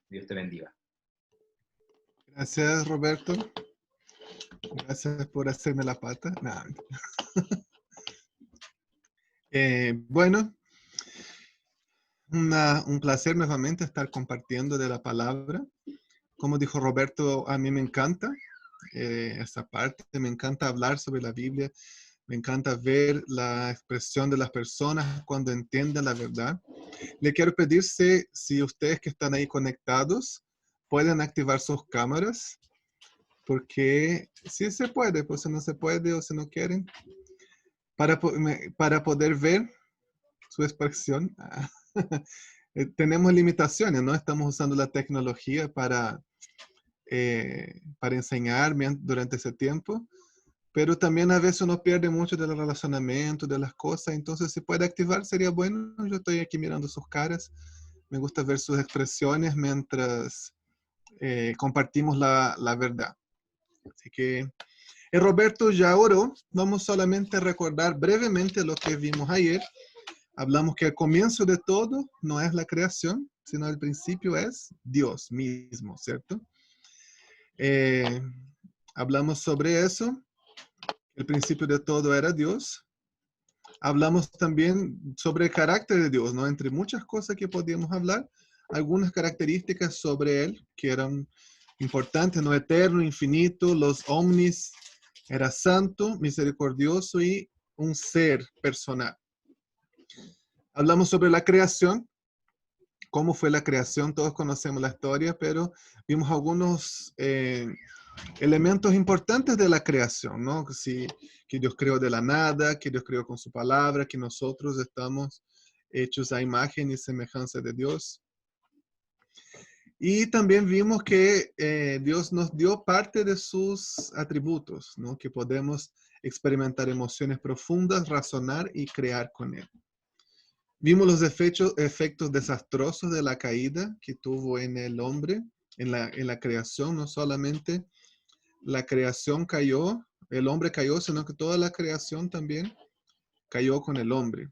Dios te bendiga. Gracias, Roberto. Gracias por hacerme la pata. No. Bueno, un placer nuevamente estar compartiendo de la palabra. Como dijo Roberto, a mí me encanta esa parte, me encanta hablar sobre la Biblia, me encanta ver la expresión de las personas cuando entienden la verdad. Le quiero pedir si ustedes que están ahí conectados pueden activar sus cámaras, porque si se puede, pues si no se puede o si no quieren, para poder ver su expresión. Tenemos limitaciones, ¿no? Estamos usando la tecnología para enseñar durante ese tiempo, pero también a veces uno pierde mucho del relacionamiento, de las cosas, entonces si puede activar sería bueno. Yo estoy aquí mirando sus caras, me gusta ver sus expresiones mientras compartimos la verdad. Así que Roberto ya oró, vamos solamente a recordar brevemente lo que vimos ayer. Hablamos que el comienzo de todo no es la creación, sino el principio es Dios mismo, ¿cierto? Hablamos sobre eso. El principio de todo era Dios. Hablamos también sobre el carácter de Dios, ¿no? Entre muchas cosas que podíamos hablar, algunas características sobre Él que eran importantes, ¿no? Eterno, infinito, los omnis, era santo, misericordioso y un ser personal. Hablamos sobre la creación, cómo fue la creación, todos conocemos la historia, pero vimos algunos elementos importantes de la creación, ¿no? Que Dios creó de la nada, que Dios creó con su palabra, que nosotros estamos hechos a imagen y semejanza de Dios. Y también vimos que Dios nos dio parte de sus atributos, ¿no? Que podemos experimentar emociones profundas, razonar y crear con Él. Vimos los efectos desastrosos de la caída que tuvo en el hombre, en la creación. No solamente la creación cayó, el hombre cayó, sino que toda la creación también cayó con el hombre.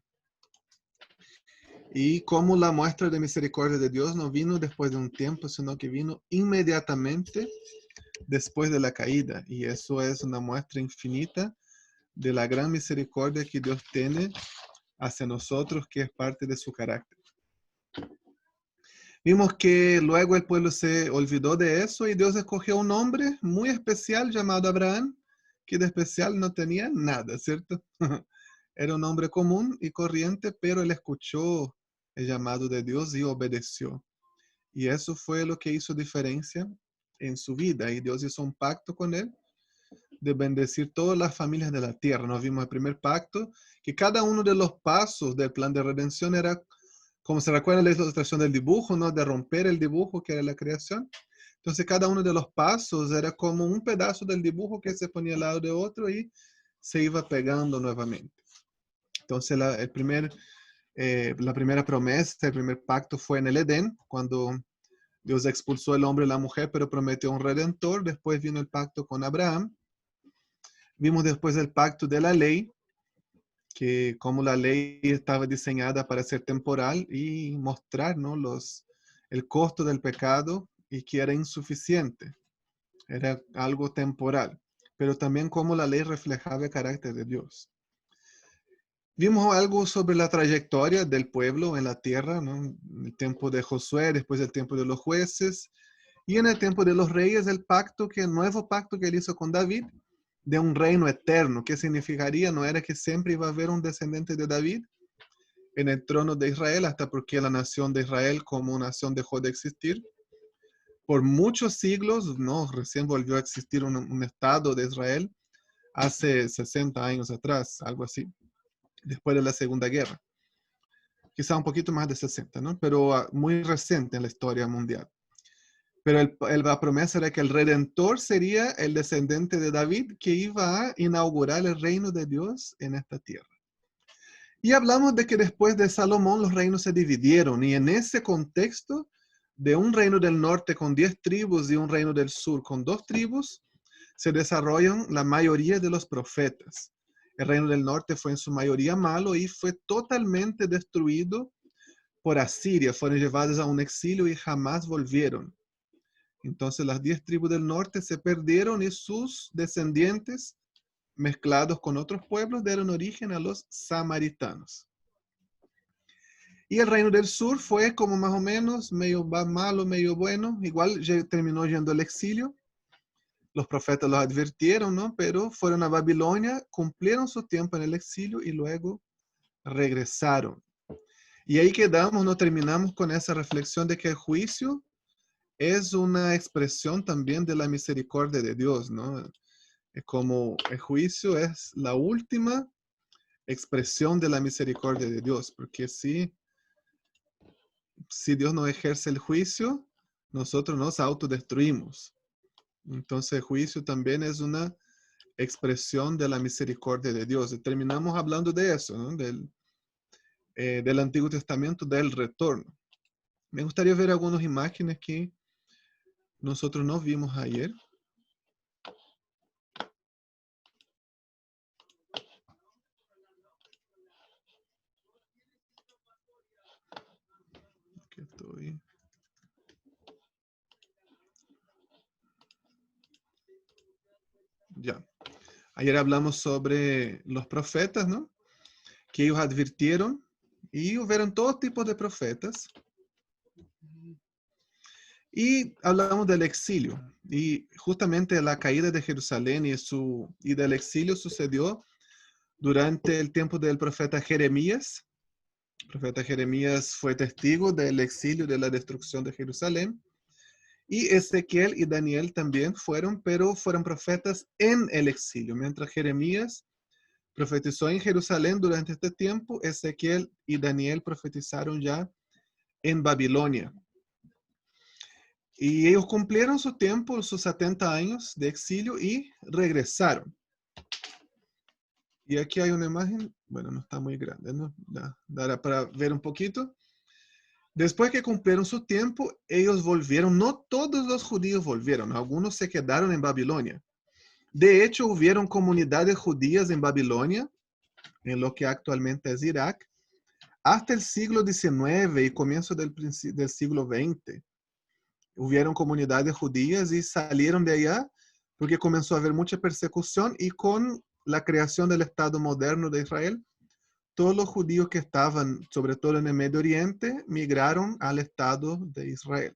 Y como la muestra de misericordia de Dios no vino después de un tiempo, sino que vino inmediatamente después de la caída. Y eso es una muestra infinita de la gran misericordia que Dios tiene hacia nosotros, que es parte de su carácter. Vimos que luego el pueblo se olvidó de eso y Dios escogió un hombre muy especial llamado Abraham, que de especial no tenía nada, ¿cierto? Era un hombre común y corriente, pero él escuchó el llamado de Dios y obedeció. Y eso fue lo que hizo diferencia en su vida. Y Dios hizo un pacto con él de bendecir todas las familias de la tierra. Nos vimos el primer pacto, que cada uno de los pasos del plan de redención era, como se recuerda la ilustración del dibujo, ¿no? De romper el dibujo que era la creación. Entonces cada uno de los pasos era como un pedazo del dibujo que se ponía al lado de otro y se iba pegando nuevamente. Entonces la primera promesa, el primer pacto fue en el Edén, cuando Dios expulsó al hombre y la mujer, pero prometió un redentor. Después vino el pacto con Abraham. Vimos después el pacto de la ley, que como la ley estaba diseñada para ser temporal y mostrar, ¿no? El costo del pecado y que era insuficiente, era algo temporal, pero también como la ley reflejaba el carácter de Dios. Vimos algo sobre la trayectoria del pueblo en la tierra, ¿no? En el tiempo de Josué, después del tiempo de los jueces, y en el tiempo de los reyes, el nuevo pacto que él hizo con David, de un reino eterno. ¿Qué significaría? No era que siempre iba a haber un descendiente de David en el trono de Israel, hasta porque la nación de Israel como nación dejó de existir. Por muchos siglos, no, recién volvió a existir un estado de Israel hace 60 años atrás, algo así, después de la Segunda Guerra. Quizá un poquito más de 60, ¿no? Pero muy reciente en la historia mundial. Pero la promesa era que el Redentor sería el descendiente de David que iba a inaugurar el reino de Dios en esta tierra. Y hablamos de que después de Salomón los reinos se dividieron y en ese contexto de un reino del norte con 10 tribus y un reino del sur con 2 tribus, se desarrollan la mayoría de los profetas. El reino del norte fue en su mayoría malo y fue totalmente destruido por Asiria, fueron llevadas a un exilio y jamás volvieron. Entonces las 10 tribus del norte se perdieron y sus descendientes, mezclados con otros pueblos, dieron origen a los samaritanos. Y el reino del sur fue como más o menos, medio malo, medio bueno, igual terminó yendo al exilio. Los profetas los advirtieron, ¿no? Pero fueron a Babilonia, cumplieron su tiempo en el exilio y luego regresaron. Y ahí quedamos, no terminamos con esa reflexión de que el juicio es una expresión también de la misericordia de Dios, ¿no? Es como el juicio es la última expresión de la misericordia de Dios, porque si Dios no ejerce el juicio, nosotros nos autodestruimos. Entonces el juicio también es una expresión de la misericordia de Dios. Y terminamos hablando de eso, ¿no? Del Antiguo Testamento, del retorno. Me gustaría ver algunas imágenes que nosotros no vimos ayer. Aquí estoy. Ya. Ayer hablamos sobre los profetas, ¿no? Que ellos advirtieron y hubieron todo tipo de profetas. Y hablamos del exilio. Y justamente la caída de Jerusalén y del exilio sucedió durante el tiempo del profeta Jeremías. El profeta Jeremías fue testigo del exilio, de la destrucción de Jerusalén. Y Ezequiel y Daniel también fueron, pero fueron profetas en el exilio. Mientras Jeremías profetizó en Jerusalén durante este tiempo, Ezequiel y Daniel profetizaron ya en Babilonia. Y ellos cumplieron su tiempo, sus 70 años de exilio y regresaron. Y aquí hay una imagen, bueno, no está muy grande, ¿no? Dará para ver un poquito. Después que cumplieron su tiempo, ellos volvieron. No todos los judíos volvieron, algunos se quedaron en Babilonia. De hecho, hubieron comunidades judías en Babilonia, en lo que actualmente es Irak, hasta el siglo XIX y comienzo del siglo XX. Hubieron comunidades judías y salieron de allá porque comenzó a haber mucha persecución y con la creación del Estado moderno de Israel, todos los judíos que estaban, sobre todo en el Medio Oriente, migraron al Estado de Israel.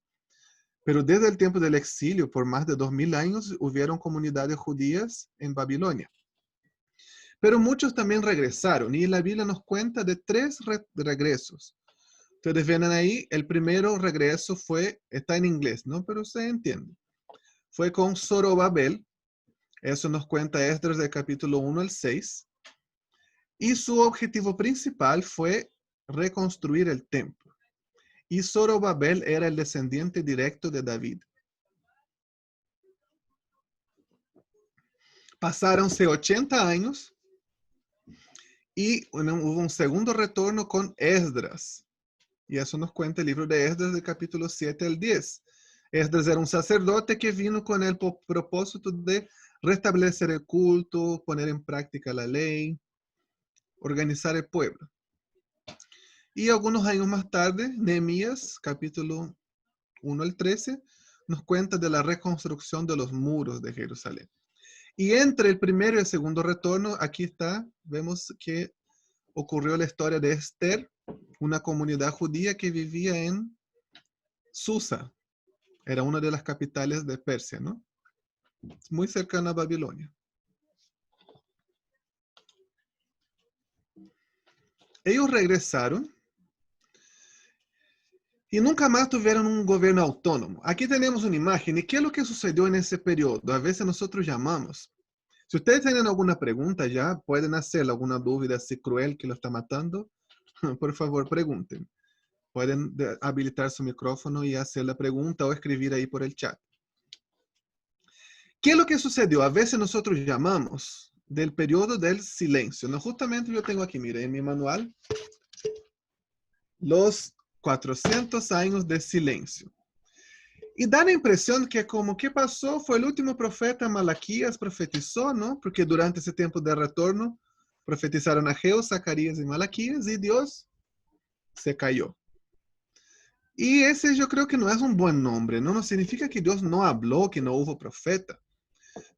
Pero desde el tiempo del exilio, por más de 2000 años, hubieron comunidades judías en Babilonia. Pero muchos también regresaron y la Biblia nos cuenta de 3 regresos. Ustedes ven ahí, el primero regreso está en inglés, ¿no? Pero se entiende. Fue con Zorobabel. Eso nos cuenta Esdras del capítulo 1 al 6. Y su objetivo principal fue reconstruir el templo. Y Zorobabel era el descendiente directo de David. Pasáronse 80 años y hubo un segundo retorno con Esdras. Y eso nos cuenta el libro de Esdras del capítulo 7 al 10. Esdras era un sacerdote que vino con el propósito de restablecer el culto, poner en práctica la ley, organizar el pueblo. Y algunos años más tarde, Nehemías, capítulo 1 al 13, nos cuenta de la reconstrucción de los muros de Jerusalén. Y entre el primero y el segundo retorno, aquí está, vemos que ocurrió la historia de Esther, una comunidad judía que vivía en Susa. Era una de las capitales de Persia, ¿no? Muy cercana a Babilonia. Ellos regresaron y nunca más tuvieron un gobierno autónomo. Aquí tenemos una imagen. ¿Y qué es lo que sucedió en ese periodo? A veces nosotros llamamos. Si ustedes tienen alguna pregunta ya, pueden hacer alguna duda así cruel que lo está matando. Por favor, pregunten. Pueden habilitar su micrófono y hacer la pregunta o escribir ahí por el chat. ¿Qué es lo que sucedió? A veces nosotros llamamos del periodo del silencio. ¿No? Justamente yo tengo aquí, mire, en mi manual, los 400 años de silencio. Y da la impresión que como que pasó, fue el último profeta, Malaquías profetizó, ¿no? Porque durante ese tiempo de retorno profetizaron Ageo, Zacarías y Malaquías y Dios se cayó. Y ese yo creo que no es un buen nombre, no significa que Dios no habló, que no hubo profeta,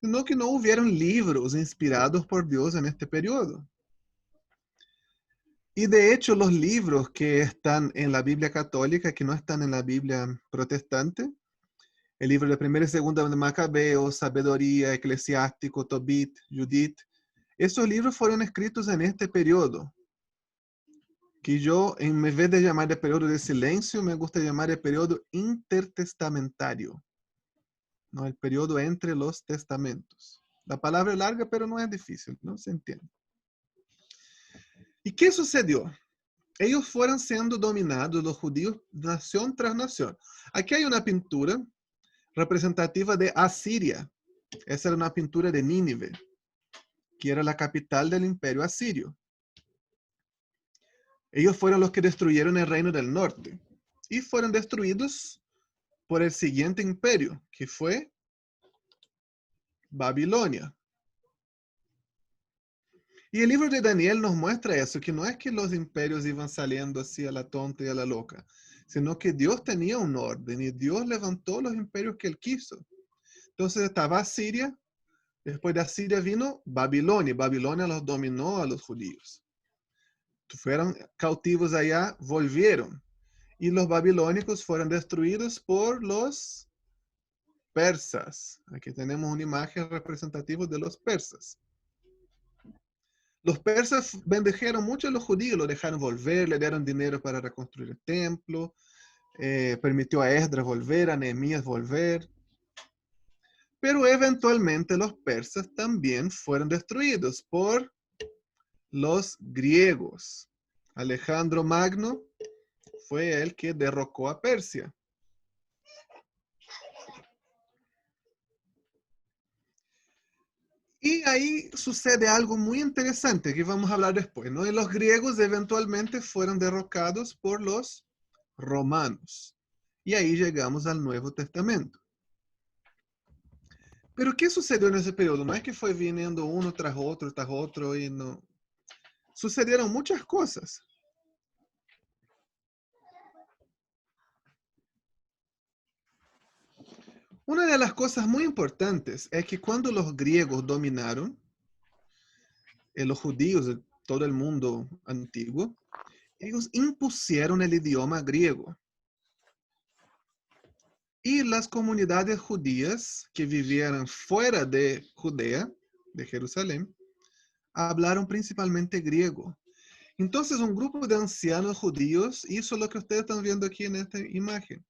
sino que no hubieron libros inspirados por Dios en este periodo. Y de hecho los libros que están en la Biblia católica, que no están en la Biblia protestante, el libro de Primera y Segunda de Macabeo, Sabiduría, Eclesiástico, Tobit, Judith, esos libros fueron escritos en este periodo, que yo, en vez de llamar de periodo de silencio, me gusta llamar el periodo intertestamentario, ¿no? El periodo entre los testamentos. La palabra es larga, pero no es difícil, ¿no? Se entiende. ¿Y qué sucedió? Ellos fueron siendo dominados, los judíos, nación tras nación. Aquí hay una pintura representativa de Asiria. Esa era una pintura de Nínive, que era la capital del imperio asirio. Ellos fueron los que destruyeron el reino del norte y fueron destruidos por el siguiente imperio, que fue Babilonia. Y el libro de Daniel nos muestra eso, que no es que los imperios iban saliendo así a la tonta y a la loca, sino que Dios tenía un orden y Dios levantó los imperios que él quiso. Entonces estaba Asiria, después de Asiria vino Babilonia, y Babilonia los dominó a los judíos. Fueron cautivos allá, volvieron. Y los babilónicos fueron destruidos por los persas. Aquí tenemos una imagen representativa de los persas. Los persas bendijeron mucho a los judíos, los dejaron volver, le dieron dinero para reconstruir el templo, permitió a Esdras volver, a Nehemías volver. Pero eventualmente los persas también fueron destruidos por los griegos. Alejandro Magno fue el que derrocó a Persia. Y ahí sucede algo muy interesante que vamos a hablar después, ¿no? Y los griegos eventualmente fueron derrocados por los romanos. Y ahí llegamos al Nuevo Testamento. Pero ¿qué sucedió en ese periodo? No es que fue viniendo uno tras otro y no. Sucedieron muchas cosas. Una de las cosas muy importantes es que cuando los griegos dominaron, los judíos de todo el mundo antiguo, ellos impusieron el idioma griego. Y las comunidades judías que vivían fuera de Judea, de Jerusalén, hablaron principalmente griego. Entonces un grupo de ancianos judíos hizo lo que ustedes están viendo aquí en esta imagen.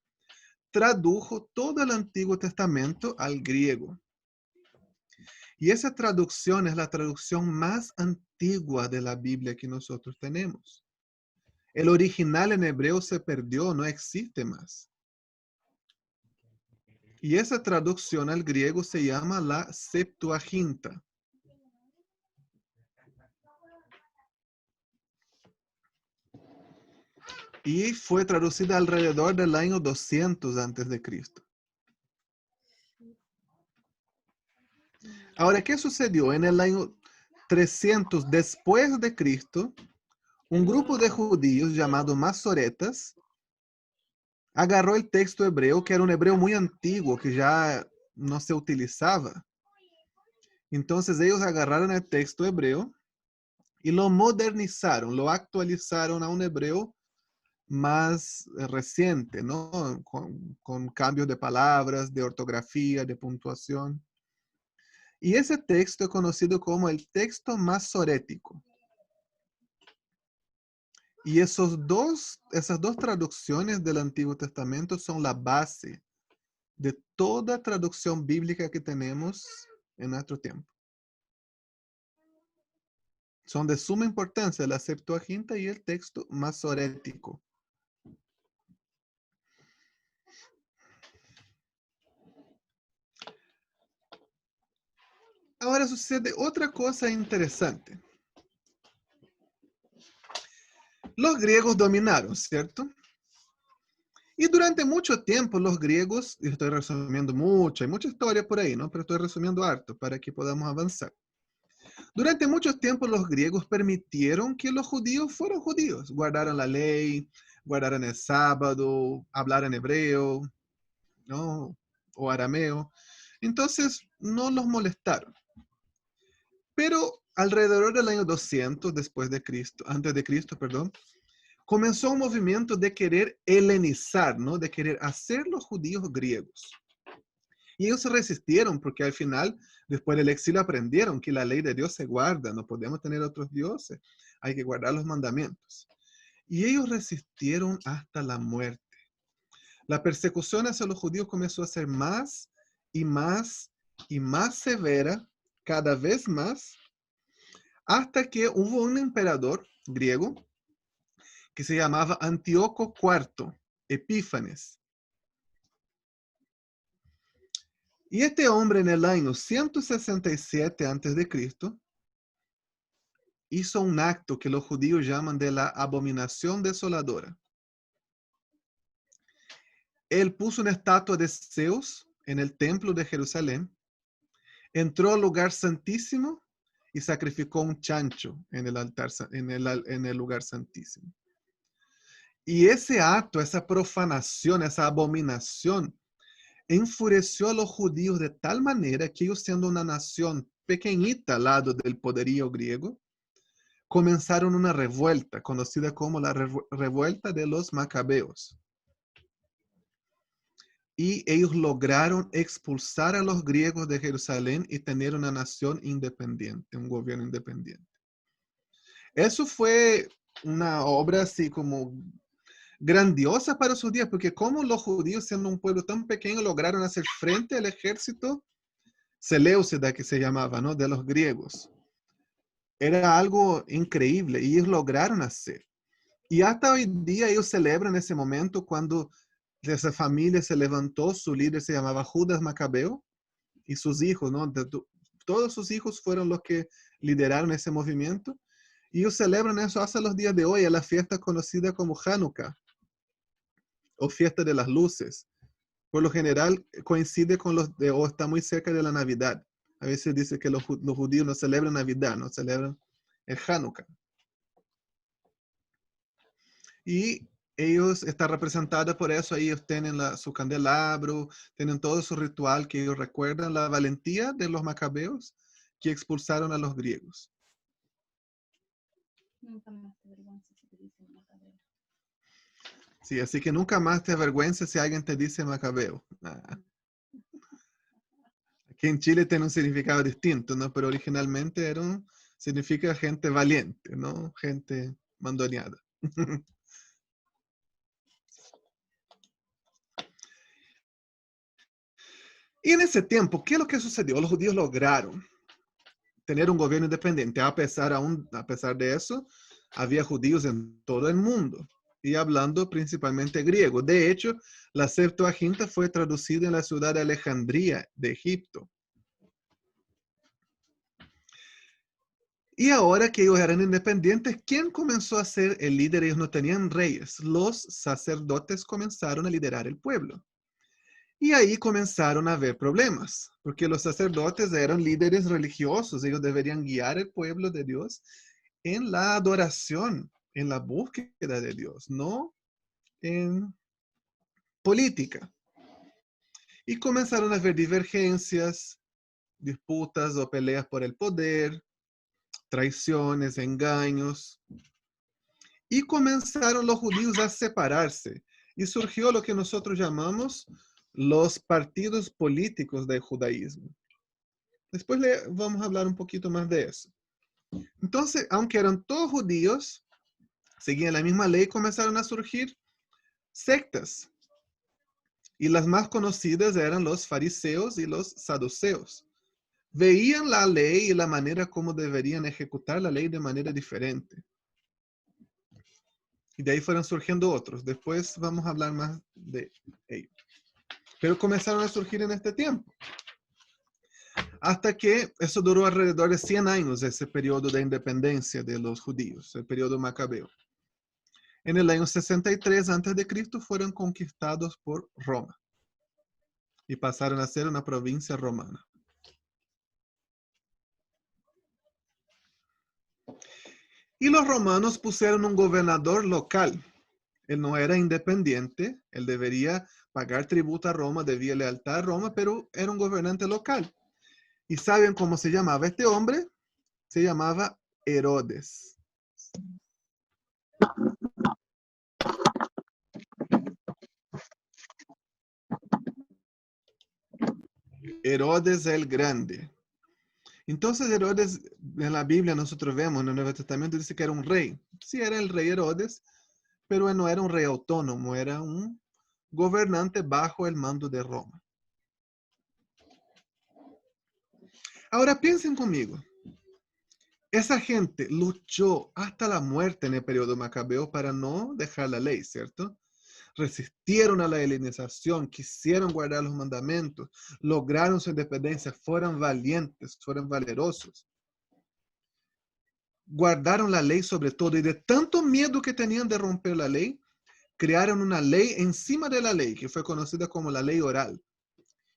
Tradujo todo el Antiguo Testamento al griego. Y esa traducción es la traducción más antigua de la Biblia que nosotros tenemos. El original en hebreo se perdió, no existe más. Y esa traducción al griego se llama la Septuaginta. Y fue traducida alrededor del año 200 antes de Cristo. Ahora, ¿qué sucedió? En el año 300 después de Cristo, un grupo de judíos llamado masoretas agarró el texto hebreo, que era un hebreo muy antiguo, que ya no se utilizaba. Entonces ellos agarraron el texto hebreo y lo modernizaron, lo actualizaron a un hebreo más reciente, ¿no? Con cambios de palabras, de ortografía, de puntuación. Y ese texto es conocido como el texto masorético. Y esas dos traducciones del Antiguo Testamento son la base de toda traducción bíblica que tenemos en nuestro tiempo. Son de suma importancia la Septuaginta y el texto masorético. Ahora sucede otra cosa interesante. Los griegos dominaron, ¿cierto? Y durante mucho tiempo los griegos, y estoy resumiendo mucho, hay mucha historia por ahí, ¿no? Pero estoy resumiendo harto para que podamos avanzar. Durante mucho tiempo los griegos permitieron que los judíos fueran judíos, guardaron la ley, guardaran el sábado, hablaran hebreo, ¿no? O arameo. Entonces no los molestaron. Pero alrededor del año 200 después de Cristo, antes de Cristo, perdón, comenzó un movimiento de querer helenizar, ¿no? De querer hacer los judíos griegos. Y ellos se resistieron porque al final, después del exilio, aprendieron que la ley de Dios se guarda, no podemos tener otros dioses, hay que guardar los mandamientos. Y ellos resistieron hasta la muerte. La persecución hacia los judíos comenzó a ser más y más y más severa, cada vez más, hasta que hubo un emperador griego que se llamaba Antíoco IV, Epífanes. Y este hombre en el año 167 a.C. hizo un acto que los judíos llaman de la abominación desoladora. Él puso una estatua de Zeus en el templo de Jerusalén, entró al lugar santísimo y sacrificó un chancho en el altar, en el lugar santísimo. Y ese acto, esa profanación, esa abominación, enfureció a los judíos de tal manera que ellos, siendo una nación pequeñita al lado del poderío griego, comenzaron una revuelta conocida como la revuelta de los macabeos. Y ellos lograron expulsar a los griegos de Jerusalén y tener una nación independiente, un gobierno independiente. Eso fue una obra así como grandiosa para sus días, porque como los judíos, siendo un pueblo tan pequeño, lograron hacer frente al ejército Seleucida, que se llamaba, ¿no? De los griegos. Era algo increíble y ellos lograron hacer. Y hasta hoy día ellos celebran ese momento cuando esa familia se levantó, su líder se llamaba Judas Macabeo y sus hijos, ¿no? Todos sus hijos fueron los que lideraron ese movimiento. Y ellos celebran eso hasta los días de hoy, a la fiesta conocida como Hanukkah o fiesta de las luces. Por lo general coincide con o está muy cerca de la Navidad. A veces dice que los judíos no celebran Navidad, no celebran el Hanukkah. Y ellos están representados por eso, ellos tienen su candelabro, tienen todo su ritual que ellos recuerdan la valentía de los macabeos que expulsaron a los griegos. Nunca más te avergüences si te dicen macabeo. Sí, así que nunca más te avergüences si alguien te dice macabeo. Aquí en Chile tiene un significado distinto, ¿no? Pero originalmente significa gente valiente, ¿no? Gente mandoneada. Y en ese tiempo, ¿qué es lo que sucedió? Los judíos lograron tener un gobierno independiente. A pesar de eso, había judíos en todo el mundo y hablando principalmente griego. De hecho, la Septuaginta fue traducida en la ciudad de Alejandría, de Egipto. Y ahora que ellos eran independientes, ¿quién comenzó a ser el líder? Ellos no tenían reyes. Los sacerdotes comenzaron a liderar el pueblo. Y ahí comenzaron a haber problemas, porque los sacerdotes eran líderes religiosos, ellos deberían guiar el pueblo de Dios en la adoración, en la búsqueda de Dios, no en política. Y comenzaron a haber divergencias, disputas o peleas por el poder, traiciones, engaños. Y comenzaron los judíos a separarse. Y surgió lo que nosotros llamamos los partidos políticos del judaísmo. Después vamos a hablar un poquito más de eso. Entonces, aunque eran todos judíos, seguían la misma ley, comenzaron a surgir sectas. Y las más conocidas eran los fariseos y los saduceos. Veían la ley y la manera como deberían ejecutar la ley de manera diferente. Y de ahí fueron surgiendo otros. Después vamos a hablar más de ellos. Pero comenzaron a surgir en este tiempo. Hasta que eso duró alrededor de 100 años, ese periodo de independencia de los judíos, el periodo macabeo. En el año 63 a.C. fueron conquistados por Roma y pasaron a ser una provincia romana. Y los romanos pusieron un gobernador local. Él no era independiente, él debería pagar tributo a Roma, debía lealtad a Roma, pero era un gobernante local. ¿Y saben cómo se llamaba este hombre? Se llamaba Herodes. Herodes el Grande. Entonces Herodes, en la Biblia nosotros vemos, en el Nuevo Testamento dice que era un rey. Sí, era el rey Herodes, pero él no era un rey autónomo, era un gobernante bajo el mando de Roma. Ahora piensen conmigo. Esa gente luchó hasta la muerte en el periodo macabeo para no dejar la ley, ¿cierto? Resistieron a la helenización, quisieron guardar los mandamientos, lograron su independencia, fueron valientes, fueron valerosos. Guardaron la ley sobre todo y de tanto miedo que tenían de romper la ley, crearon una ley encima de la ley que fue conocida como la ley oral.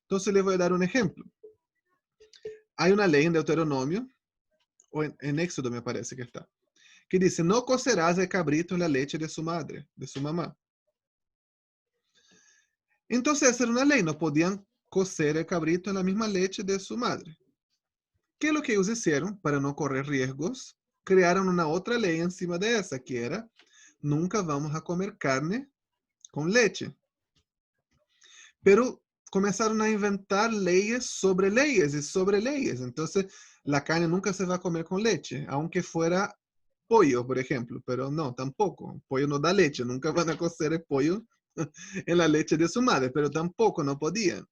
Entonces les voy a dar un ejemplo. Hay una ley en Deuteronomio, o en Éxodo me parece que está, que dice, no cocerás el cabrito en la leche de su madre, de su mamá. Entonces esa era una ley, no podían cocer el cabrito en la misma leche de su madre. ¿Qué es lo que ellos hicieron para no correr riesgos? Crearon una otra ley encima de esa, que era, nunca vamos a comer carne con leche. Pero comenzaron a inventar leyes sobre leyes y sobre leyes. Entonces, la carne nunca se va a comer con leche, aunque fuera pollo, por ejemplo. Pero no, tampoco. El pollo no da leche. Nunca van a cocer el pollo en la leche de su madre, pero tampoco no podían.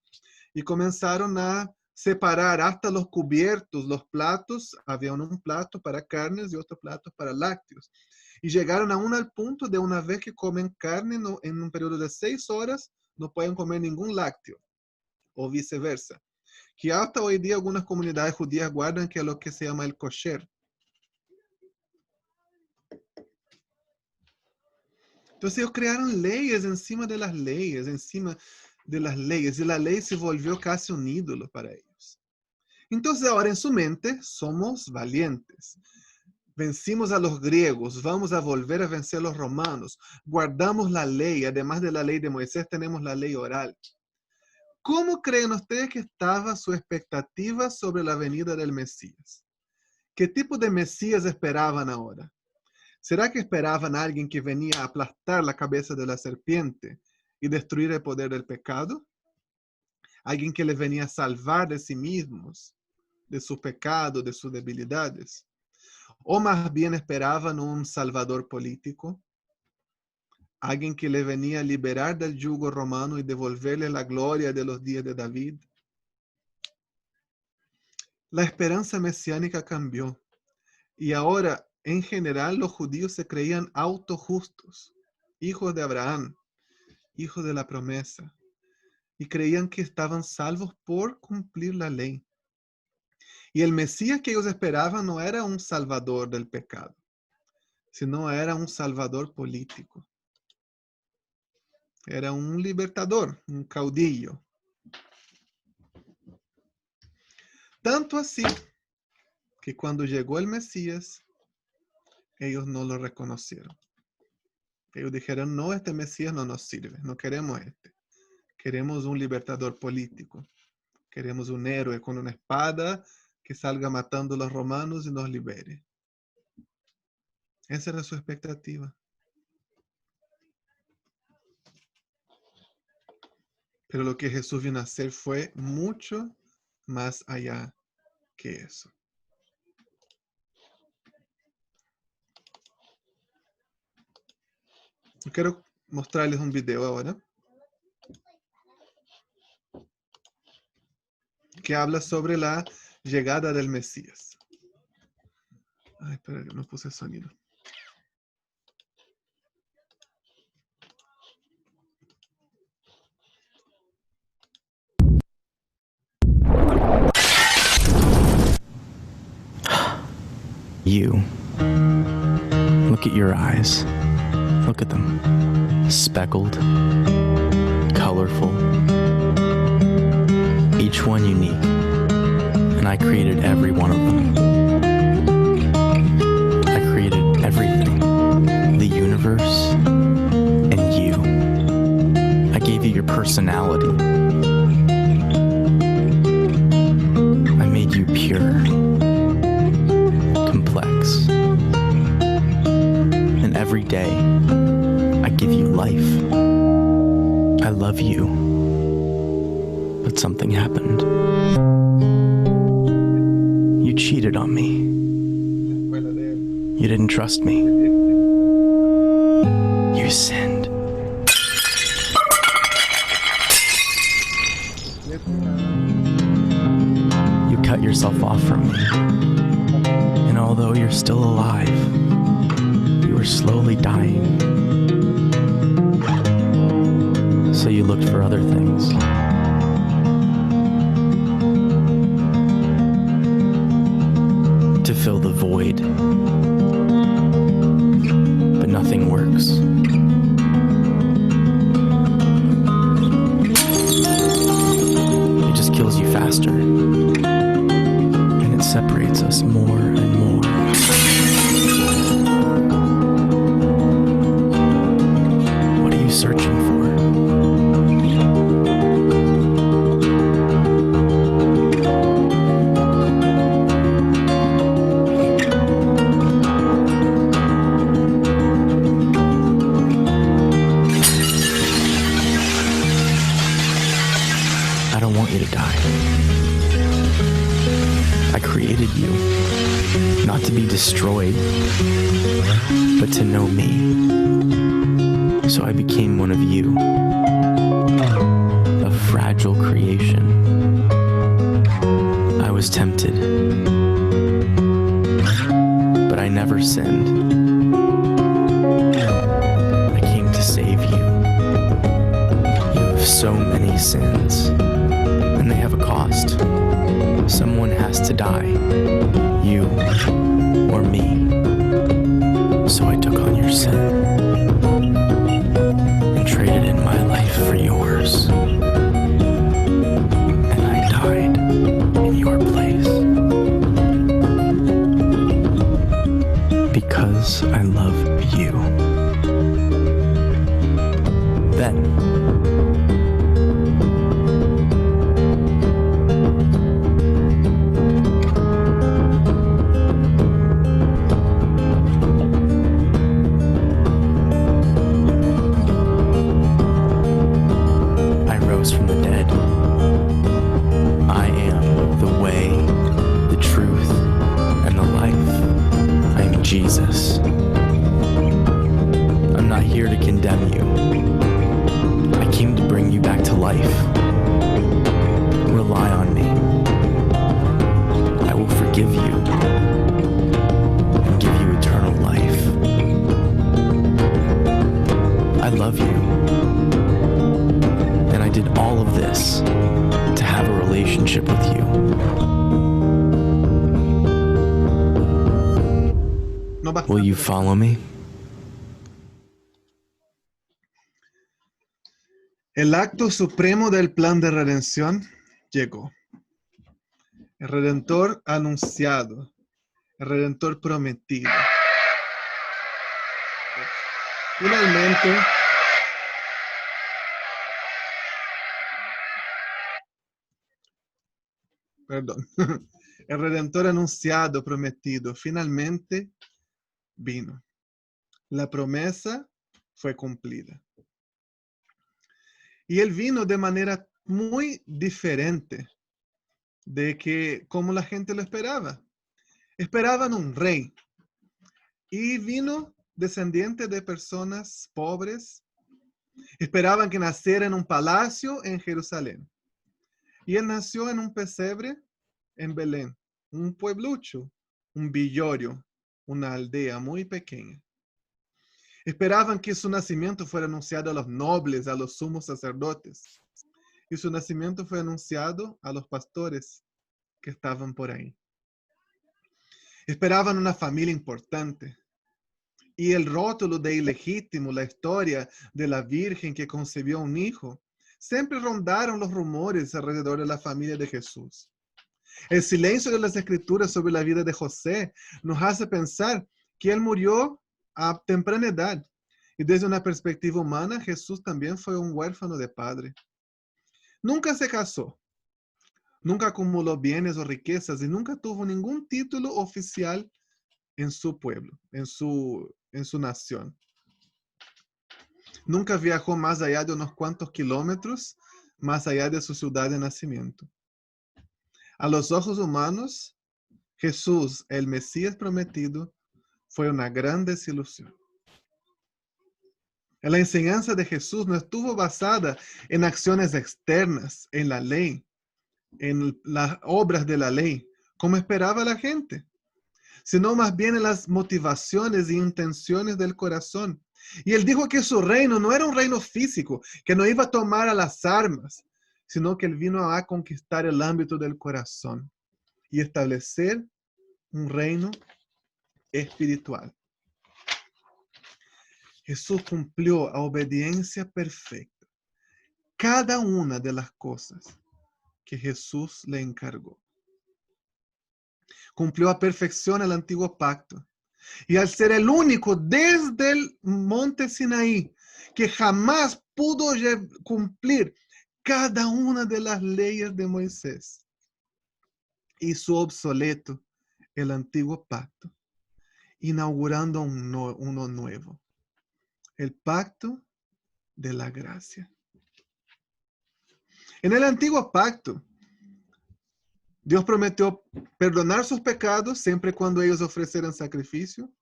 Y comenzaron a separar hasta los cubiertos, los platos. Había un plato para carnes y otro plato para lácteos. Y llegaron aún al punto de una vez que comen carne en un periodo de 6 horas, no pueden comer ningún lácteo, o viceversa. Que hasta hoy día algunas comunidades judías guardan que es lo que se llama el kosher. Entonces ellos crearon leyes encima de las leyes, encima de las leyes, y la ley se volvió casi un ídolo para ellos. Entonces ahora en su mente somos valientes. Vencimos a los griegos, vamos a volver a vencer a los romanos, guardamos la ley, además de la ley de Moisés tenemos la ley oral. ¿Cómo creen ustedes que estaba su expectativa sobre la venida del Mesías? ¿Qué tipo de Mesías esperaban ahora? ¿Será que esperaban a alguien que venía a aplastar la cabeza de la serpiente y destruir el poder del pecado? ¿Alguien que les venía a salvar de sí mismos, de su pecado, de sus debilidades? ¿O más bien esperaban un salvador político? ¿Alguien que le venía a liberar del yugo romano y devolverle la gloria de los días de David? La esperanza mesiánica cambió. Y ahora, en general, los judíos se creían autojustos, hijos de Abraham, hijos de la promesa. Y creían que estaban salvos por cumplir la ley. Y el Mesías que ellos esperaban no era un salvador del pecado, sino era un salvador político. Era un libertador, un caudillo. Tanto así que cuando llegó el Mesías, ellos no lo reconocieron. Ellos dijeron, no, este Mesías no nos sirve, no queremos este. Queremos un libertador político. Queremos un héroe con una espada que salga matando a los romanos y nos libere. Esa era su expectativa. Pero lo que Jesús vino a hacer fue mucho más allá que eso. Yo quiero mostrarles un video ahora que habla sobre la llegada del Mesías. Ay, espera, no puse sonido. You. Look at your eyes. Look at them. Speckled, colorful, each one unique. And I created every one of them. I created everything. The universe and personality. I made you pure, complex. And every day, I give you life. I love you. But something happened. You cheated on me. La escuela de él. You didn't trust me. You sinned. You cut yourself off from me. And although you're still alive, you were slowly dying. So you looked for other things. To fill the void. But nothing works. It just kills you faster. And it separates us more and more. What are you searching for? I don't want you to die. I created you, not to be destroyed, but to know me. So I became one of you, a fragile creation. I was tempted, but I never sinned. I came to save you. You have so many sins, and they have a cost. Someone has to die, you or me. So I took on your sin and traded in my life for yours. And I died in your place. Because I love you. Then I rose from the dead. I am the way, the truth, and the life. I am Jesus. I'm not here to condemn you. I came to bring you back to life. Rely on me. I will forgive you and give you eternal life. I love you. And I did all of this to have a relationship with you. No basta. Will you follow me? El acto supremo del plan de redención llegó. El Redentor anunciado. El Redentor prometido. Finalmente, perdón, el Redentor anunciado, prometido, finalmente vino. La promesa fue cumplida. Y él vino de manera muy diferente de que como la gente lo esperaba. Esperaban un rey. Y vino descendiente de personas pobres. Esperaban que naciera en un palacio en Jerusalén. Y él nació en un pesebre en Belén, un pueblucho, un villorio, una aldea muy pequeña. Esperaban que su nacimiento fuera anunciado a los nobles, a los sumos sacerdotes. Y su nacimiento fue anunciado a los pastores que estaban por ahí. Esperaban una familia importante. Y el rótulo de ilegítimo, la historia de la virgen que concibió un hijo, siempre rondaron los rumores alrededor de la familia de Jesús. El silencio de las escrituras sobre la vida de José nos hace pensar que él murió a temprana edad. Y desde una perspectiva humana, Jesús también fue un huérfano de padre. Nunca se casó, nunca acumuló bienes o riquezas y nunca tuvo ningún título oficial en su pueblo, en su nación. Nunca viajó más allá de unos cuantos kilómetros, más allá de su ciudad de nacimiento. A los ojos humanos, Jesús, el Mesías prometido, fue una gran desilusión. La enseñanza de Jesús no estuvo basada en acciones externas, en la ley, en las obras de la ley, como esperaba la gente, sino más bien en las motivaciones e intenciones del corazón. Y él dijo que su reino no era un reino físico, que no iba a tomar a las armas, sino que él vino a conquistar el ámbito del corazón y establecer un reino espiritual. Jesús cumplió a obediencia perfecta cada una de las cosas que Jesús le encargó. Cumplió a perfección el antiguo pacto. Y al ser el único desde el monte Sinaí que jamás pudo cumplir cada una de las leyes de Moisés, hizo obsoleto el antiguo pacto, inaugurando uno nuevo, el pacto de la gracia. En el antiguo pacto, Dios prometió perdonar sus pecados siempre cuando ellos ofrecieran sacrificio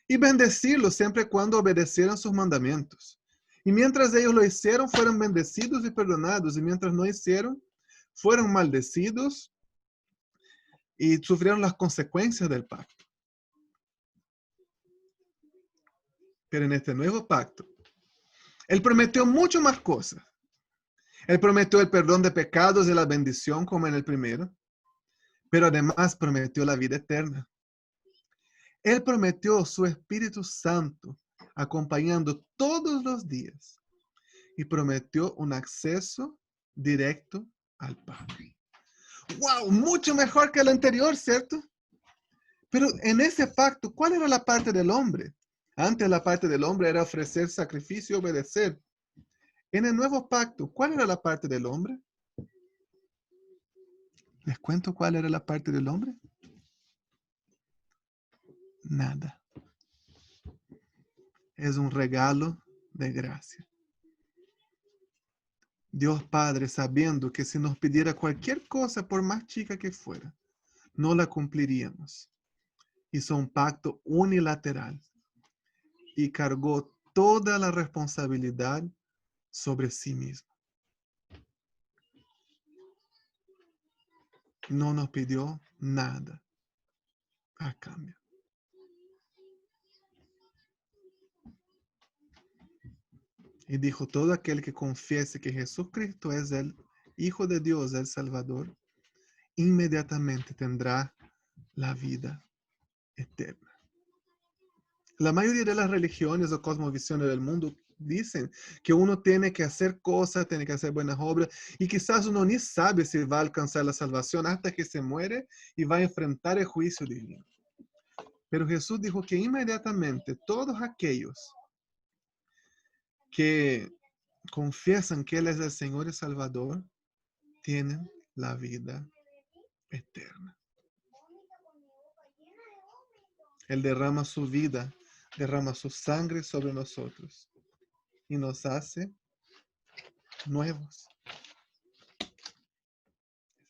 y bendecirlos siempre cuando obedecieran sus mandamientos. Y mientras ellos lo hicieron, fueron bendecidos y perdonados. Y mientras no hicieron, fueron maldecidos y sufrieron las consecuencias del pacto. Pero en este nuevo pacto, Él prometió mucho más cosas. Él prometió el perdón de pecados y la bendición como en el primero, pero además prometió la vida eterna. Él prometió su Espíritu Santo acompañando todos los días y prometió un acceso directo al Padre. ¡Wow! Mucho mejor que el anterior, ¿cierto? Pero en ese pacto, ¿cuál era la parte del hombre? Antes la parte del hombre era ofrecer sacrificio y obedecer. En el nuevo pacto, ¿cuál era la parte del hombre? ¿Les cuento cuál era la parte del hombre? Nada. Es un regalo de gracia. Dios Padre, sabiendo que si nos pidiera cualquier cosa, por más chica que fuera, no la cumpliríamos. Hizo un pacto unilateral y cargó toda la responsabilidad sobre sí mismo. No nos pidió nada a cambio. Y dijo, todo aquel que confiese que Jesucristo es el Hijo de Dios, el Salvador, inmediatamente tendrá la vida eterna. La mayoría de las religiones o cosmovisiones del mundo dicen que uno tiene que hacer cosas, tiene que hacer buenas obras, y quizás uno ni sabe si va a alcanzar la salvación hasta que se muere y va a enfrentar el juicio divino. Pero Jesús dijo que inmediatamente todos aquellos que confiesan que Él es el Señor y Salvador, tienen la vida eterna. Él derrama su vida, derrama su sangre sobre nosotros y nos hace nuevos. Esa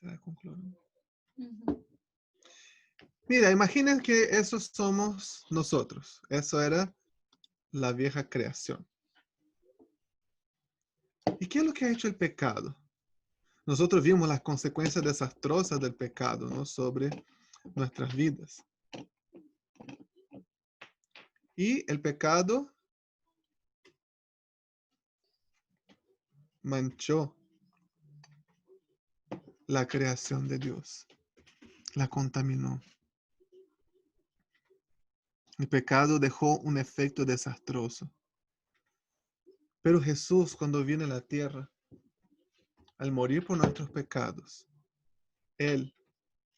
es la conclusión. Mira, imaginen que esos somos nosotros. Eso era la vieja creación. ¿Y qué es lo que ha hecho el pecado? Nosotros vimos las consecuencias desastrosas del pecado, ¿no? Sobre nuestras vidas. Y el pecado manchó la creación de Dios, la contaminó. El pecado dejó un efecto desastroso. Pero Jesús, cuando viene a la tierra, al morir por nuestros pecados, Él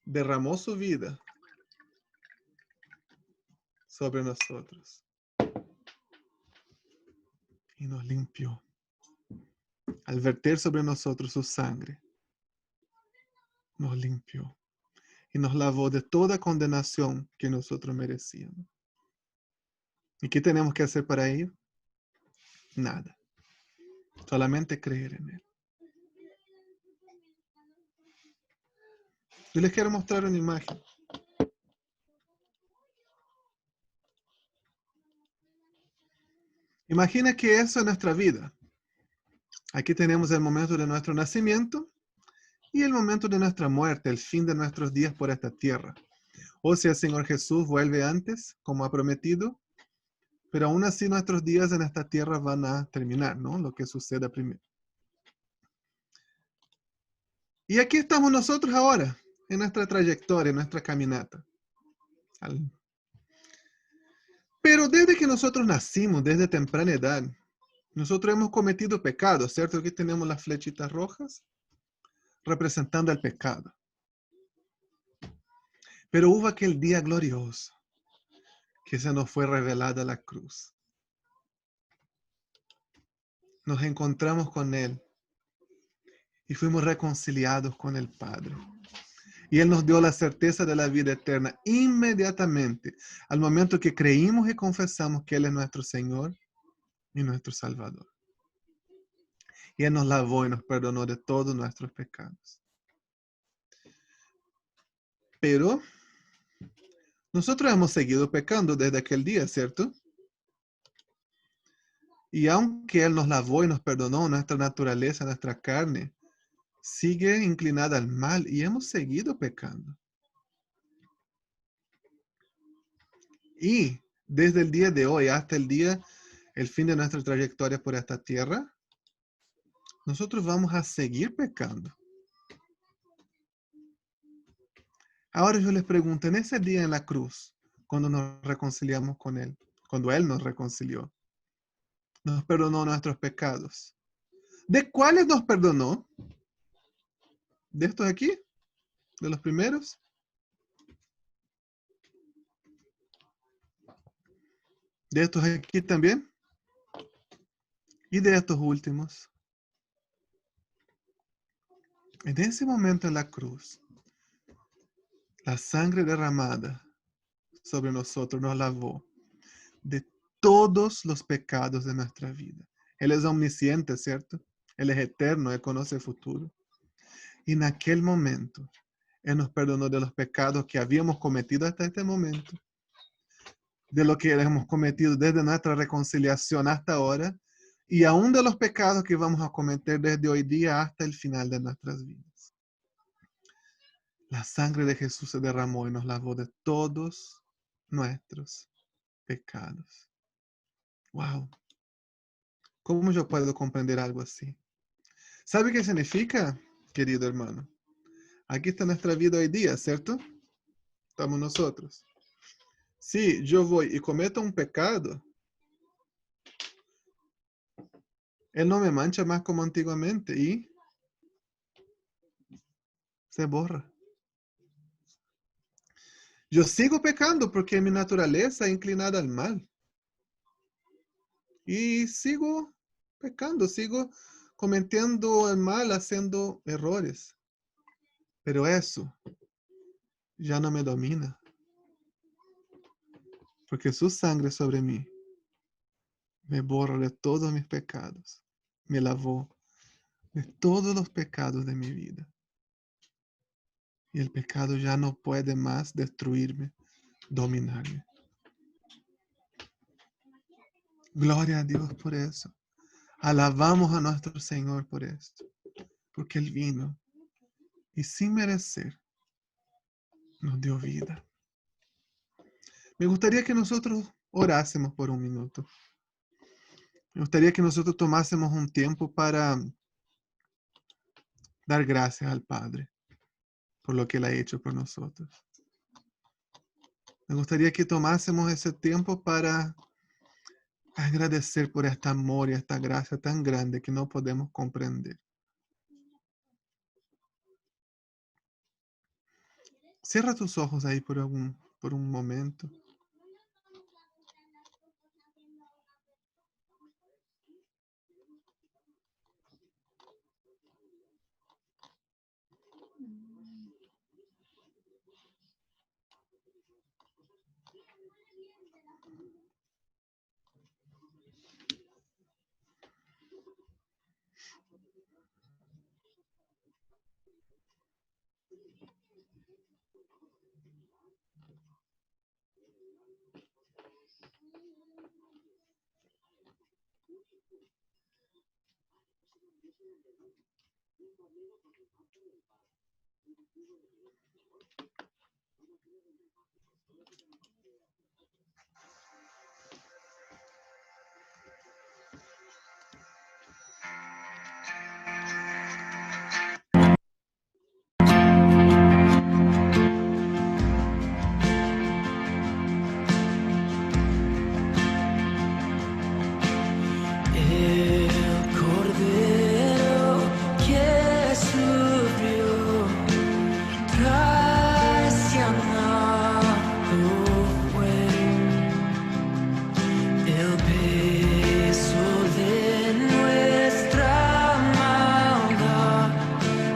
derramó su vida sobre nosotros y nos limpió. al verter sobre nosotros su sangre, nos limpió y nos lavó de toda condenación que nosotros merecíamos. ¿Y qué tenemos que hacer para ello? Nada. Solamente creer en Él. Yo les quiero mostrar una imagen. Imagina que eso es nuestra vida. Aquí tenemos el momento de nuestro nacimiento y el momento de nuestra muerte, el fin de nuestros días por esta tierra. O si el Señor Jesús vuelve antes, como ha prometido, pero aún así nuestros días en esta tierra van a terminar, ¿no? Lo que suceda primero. Y aquí estamos nosotros ahora, en nuestra trayectoria, en nuestra caminata. Pero desde que nosotros nacimos, desde temprana edad, nosotros hemos cometido pecados, ¿cierto? Aquí tenemos las flechitas rojas representando el pecado. Pero hubo aquel día glorioso que se nos fue revelada la cruz. Nos encontramos con Él y fuimos reconciliados con el Padre. Y Él nos dio la certeza de la vida eterna inmediatamente, al momento que creímos y confesamos que Él es nuestro Señor y nuestro Salvador. Y Él nos lavó y nos perdonó de todos nuestros pecados. Pero nosotros hemos seguido pecando desde aquel día, ¿cierto? Y aunque Él nos lavó y nos perdonó, nuestra naturaleza, nuestra carne, sigue inclinada al mal y hemos seguido pecando. Y desde el día de hoy hasta el fin de nuestra trayectoria por esta tierra, nosotros vamos a seguir pecando. Ahora yo les pregunto, en ese día en la cruz, cuando nos reconciliamos con Él, cuando Él nos reconcilió, nos perdonó nuestros pecados. ¿De cuáles nos perdonó? ¿De estos aquí? ¿De los primeros? ¿De estos aquí también? ¿Y de estos últimos? En ese momento en la cruz, la sangre derramada sobre nosotros nos lavó de todos los pecados de nuestra vida. Él es omnisciente, ¿cierto? Él es eterno, Él conoce el futuro. Y en aquel momento, Él nos perdonó de los pecados que habíamos cometido hasta este momento, de lo que hemos cometido desde nuestra reconciliación hasta ahora, y aún de los pecados que vamos a cometer desde hoy día hasta el final de nuestras vidas. La sangre de Jesús se derramó y nos lavó de todos nuestros pecados. Wow. ¿Cómo yo puedo comprender algo así? ¿Sabe qué significa, querido hermano? Aquí está nuestra vida hoy día, ¿cierto? Estamos nosotros. Si yo voy y cometo un pecado, Él no me mancha más como antiguamente y se borra. Yo sigo pecando porque mi naturaleza es inclinada al mal. Y sigo pecando, sigo cometiendo el mal, haciendo errores. Pero eso ya no me domina. Porque su sangre sobre mí me borra de todos mis pecados. Me lavó de todos los pecados de mi vida. Y el pecado ya no puede más destruirme, dominarme. Gloria a Dios por eso. Alabamos a nuestro Señor por esto. Porque Él vino y sin merecer nos dio vida. Me gustaría que nosotros orásemos por un minuto. Me gustaría que nosotros tomásemos un tiempo para dar gracias al Padre por lo que Él ha hecho por nosotros. Me gustaría que tomásemos ese tiempo para agradecer por este amor y esta gracia tan grande que no podemos comprender. Cierra tus ojos ahí por un momento. El Cordero que sufrió traicionado fue, el peso de nuestra maldad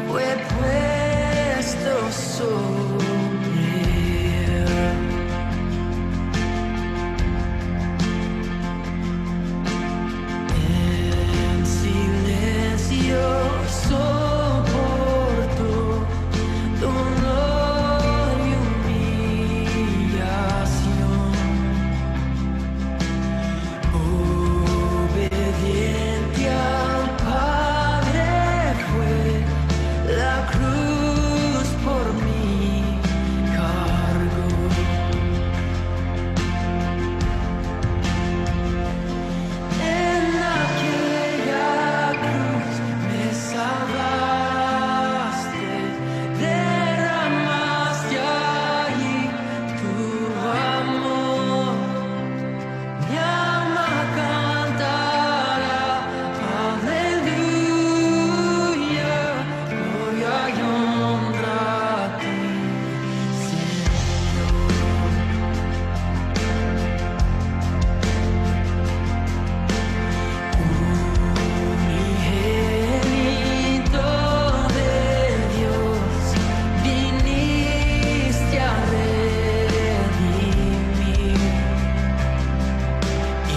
fue puesto sobre él. En silencio soportó dolor y humillación. Obediente al Padre fue, la cruz por mí cargó. En aquella cruz me salvaste, derramaste allí tu amor. Mi alma cantará, aleluya, gloria y honra a ti, Señor. Unigénito de Dios, viniste a redimir y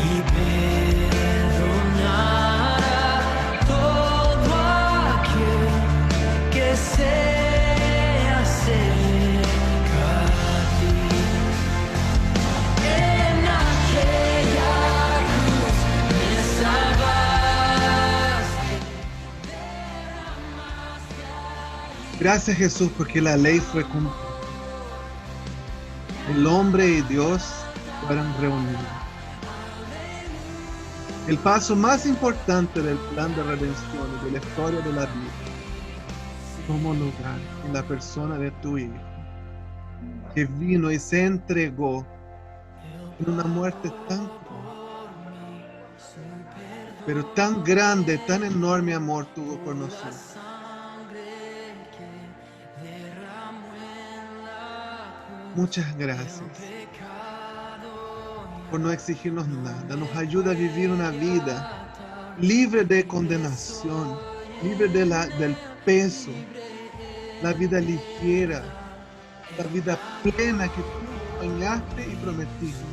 perdonar a todo aquel que se acerca a ti. En aquella cruz me salvaste, derramaste allí. Gracias, Jesús, porque la ley fue cumplida. El hombre y Dios fueron reunidos. El paso más importante del plan de redención y de la historia de la vida tomó lugar en la persona de tu Hijo, que vino y se entregó en una muerte tan cruel, pero tan grande, tan enorme amor tuvo por nosotros. Muchas gracias por no exigirnos nada. Nos ayuda a vivir una vida libre de condenación, libre del peso, la vida ligera, la vida plena que tú soñaste y prometiste.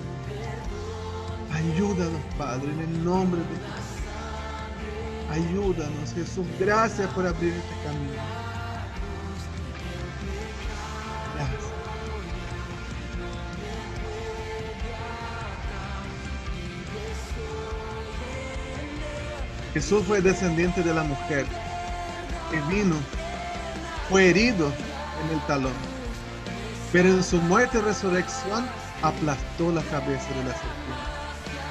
Ayúdanos, Padre, en el nombre de Jesús. Ayúdanos, Jesús. Gracias por abrir este camino. Gracias. Jesús fue descendiente de la mujer que vino, fue herido en el talón, pero en su muerte y resurrección aplastó la cabeza de la serpiente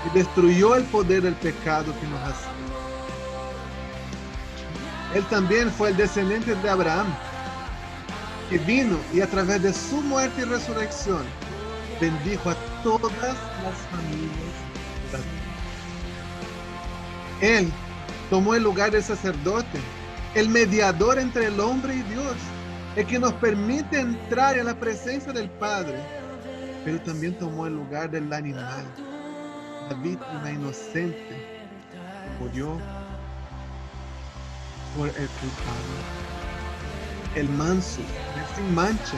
y destruyó el poder del pecado que nos hacía. Él también fue el descendiente de Abraham, que vino y a través de su muerte y resurrección bendijo a todas las familias de la tierra. Él tomó el lugar del sacerdote, el mediador entre el hombre y Dios, el que nos permite entrar en la presencia del Padre, pero también tomó el lugar del animal, la víctima inocente, murió por el culpable, el manso, el sin mancha,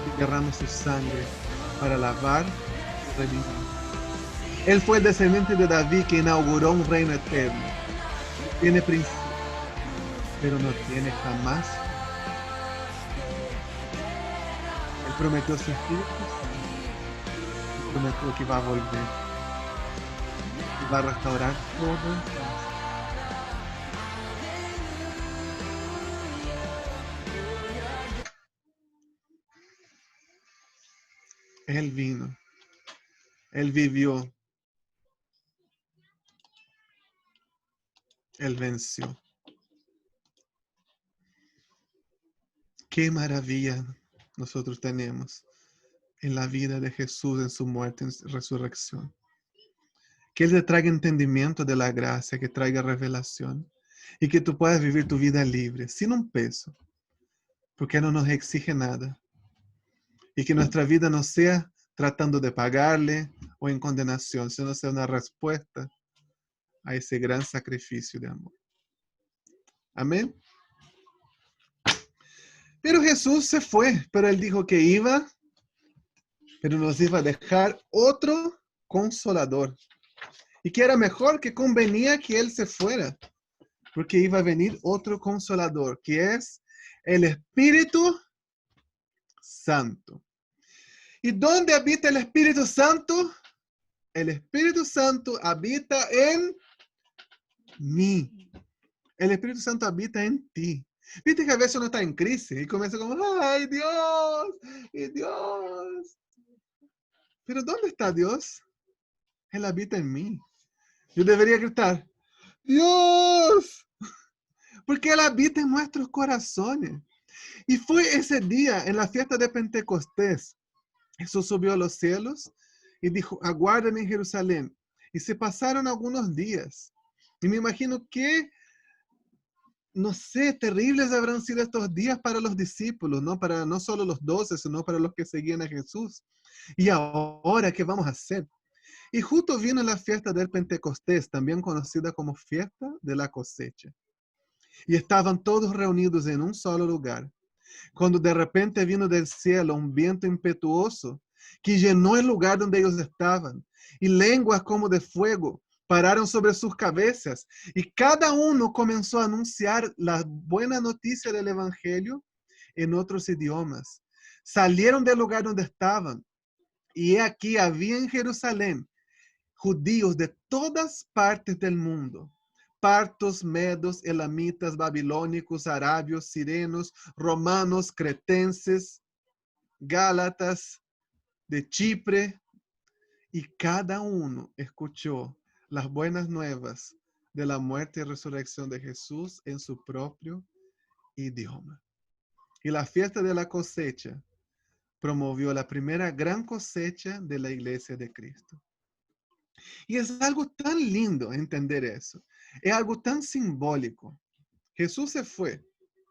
que derramó su sangre para lavar y redimir. Él fue el descendiente de David que inauguró un reino eterno. Tiene principio, pero no tiene jamás. Él prometió su Espíritu Santo. Él prometió que va a volver. Y va a restaurar todo. Él vino. Él vivió. Él venció. Qué maravilla nosotros tenemos en la vida de Jesús, en su muerte, en su resurrección. Que Él te traiga entendimiento de la gracia, que traiga revelación y que tú puedas vivir tu vida libre, sin un peso, porque Él no nos exige nada. Y que nuestra vida no sea tratando de pagarle o en condenación, sino sea una respuesta a ese gran sacrificio de amor. Amén. Pero Jesús se fue, pero Él dijo que iba, pero nos iba a dejar otro consolador. Y que era mejor, que convenía que Él se fuera, porque iba a venir otro consolador, que es el Espíritu Santo. ¿Y dónde habita el Espíritu Santo? El Espíritu Santo habita en mí. El Espíritu Santo habita en ti. Viste que a veces uno está en crisis y comienza como, ¡ay, Dios! ¡Y Dios! Pero ¿dónde está Dios? Él habita en mí. Yo debería gritar, ¡Dios! Porque Él habita en nuestros corazones. Y fue ese día, en la fiesta de Pentecostés, Jesús subió a los cielos y dijo, aguárdenme en Jerusalén. Y se pasaron algunos días. Y me imagino que, no sé, terribles habrán sido estos días para los discípulos, ¿no? Para no solo los 12, sino para los que seguían a Jesús. Y ahora, ¿qué vamos a hacer? Y justo vino la fiesta del Pentecostés, también conocida como fiesta de la cosecha. Y estaban todos reunidos en un solo lugar, cuando de repente vino del cielo un viento impetuoso que llenó el lugar donde ellos estaban, y lenguas como de fuego pararon sobre sus cabezas, y cada uno comenzó a anunciar la buena noticia del Evangelio en otros idiomas. Salieron del lugar donde estaban, y he aquí había en Jerusalén judíos de todas partes del mundo, partos, medos, elamitas, babilónicos, arabios, sirenos, romanos, cretenses, gálatas, de Chipre, y cada uno escuchó las buenas nuevas de la muerte y resurrección de Jesús en su propio idioma. Y la fiesta de la cosecha promovió la primera gran cosecha de la iglesia de Cristo. Y es algo tan lindo entender eso. Es algo tan simbólico. Jesús se fue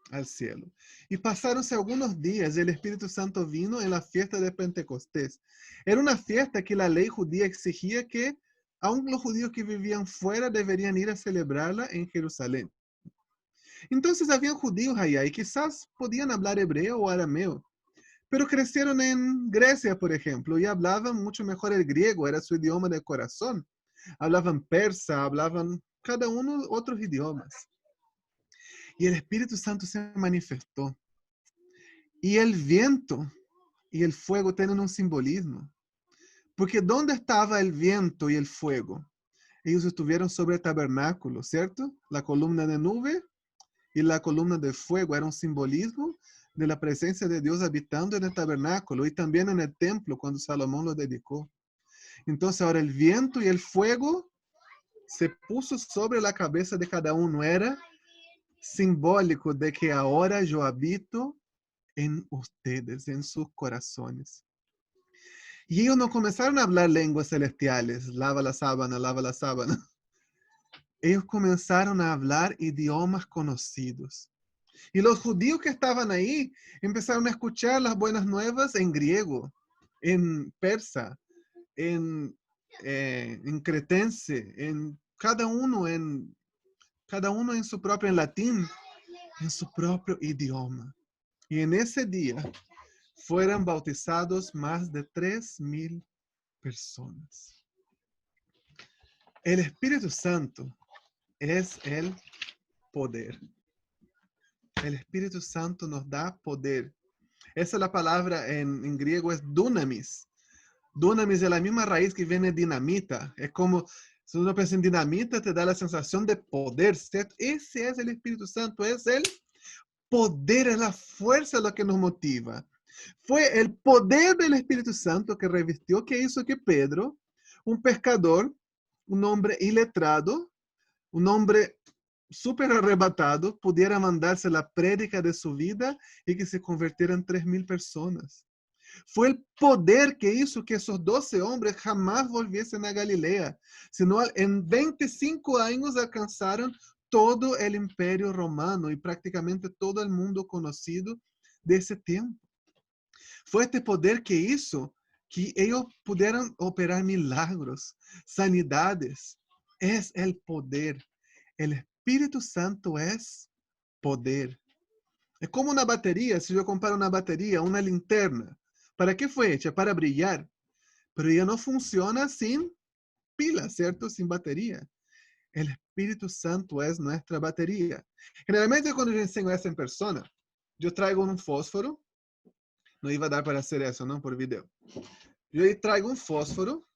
al cielo. Y pasaronse algunos días y el Espíritu Santo vino en la fiesta de Pentecostés. Era una fiesta que la ley judía exigía que aun los judíos que vivían fuera deberían ir a celebrarla en Jerusalén. Entonces habían judíos allá y quizás podían hablar hebreo o arameo, pero crecieron en Grecia, por ejemplo, y hablaban mucho mejor el griego, era su idioma de corazón. Hablaban persa, hablaban cada uno otros idiomas. Y el Espíritu Santo se manifestó. Y el viento y el fuego tienen un simbolismo. Porque ¿dónde estaba el viento y el fuego? Ellos estuvieron sobre el tabernáculo, ¿cierto? La columna de nube y la columna de fuego era un simbolismo de la presencia de Dios habitando en el tabernáculo y también en el templo cuando Salomón lo dedicó. Entonces ahora el viento y el fuego se puso sobre la cabeza de cada uno. Era simbólico de que ahora yo habito en ustedes, en sus corazones. Y ellos no comenzaron a hablar lenguas celestiales, lava la sábana, lava la sábana. Ellos comenzaron a hablar idiomas conocidos. Y los judíos que estaban ahí empezaron a escuchar las buenas nuevas en griego, en persa, en cretense, en cada uno en su propio, en latín, en su propio idioma. Y en ese día fueron bautizados más de 3,000 personas. El Espíritu Santo es el poder. El Espíritu Santo nos da poder. Esa es la palabra en griego, es dunamis. Dunamis es la misma raíz que viene de dinamita. Es como, si uno piensa en dinamita, te da la sensación de poder, ¿cierto? Ese es el Espíritu Santo, es el poder, es la fuerza lo que nos motiva. Fue el poder del Espíritu Santo que revistió, que hizo que Pedro, un pescador, un hombre iletrado, un hombre súper arrebatado, pudiera mandarse la prédica de su vida y que se convirtieran 3,000 personas. Fue el poder que hizo que esos 12 hombres jamás volviesen a Galilea, sino en 25 años alcanzaron todo el imperio romano y prácticamente todo el mundo conocido de ese tiempo. Fue este poder que hizo que ellos pudieran operar milagros, sanidades. Es el poder. El Espíritu Santo es poder. Es como una batería. Si yo comparo una batería, una linterna, ¿para qué fue hecha? Para brillar. Pero ella no funciona sin pila, ¿cierto? Sin batería. El Espíritu Santo es nuestra batería. Generalmente cuando yo enseño eso en persona, yo traigo un fósforo. No iba a dar para hacer eso, ¿no? Por video. Yo traigo un fósforo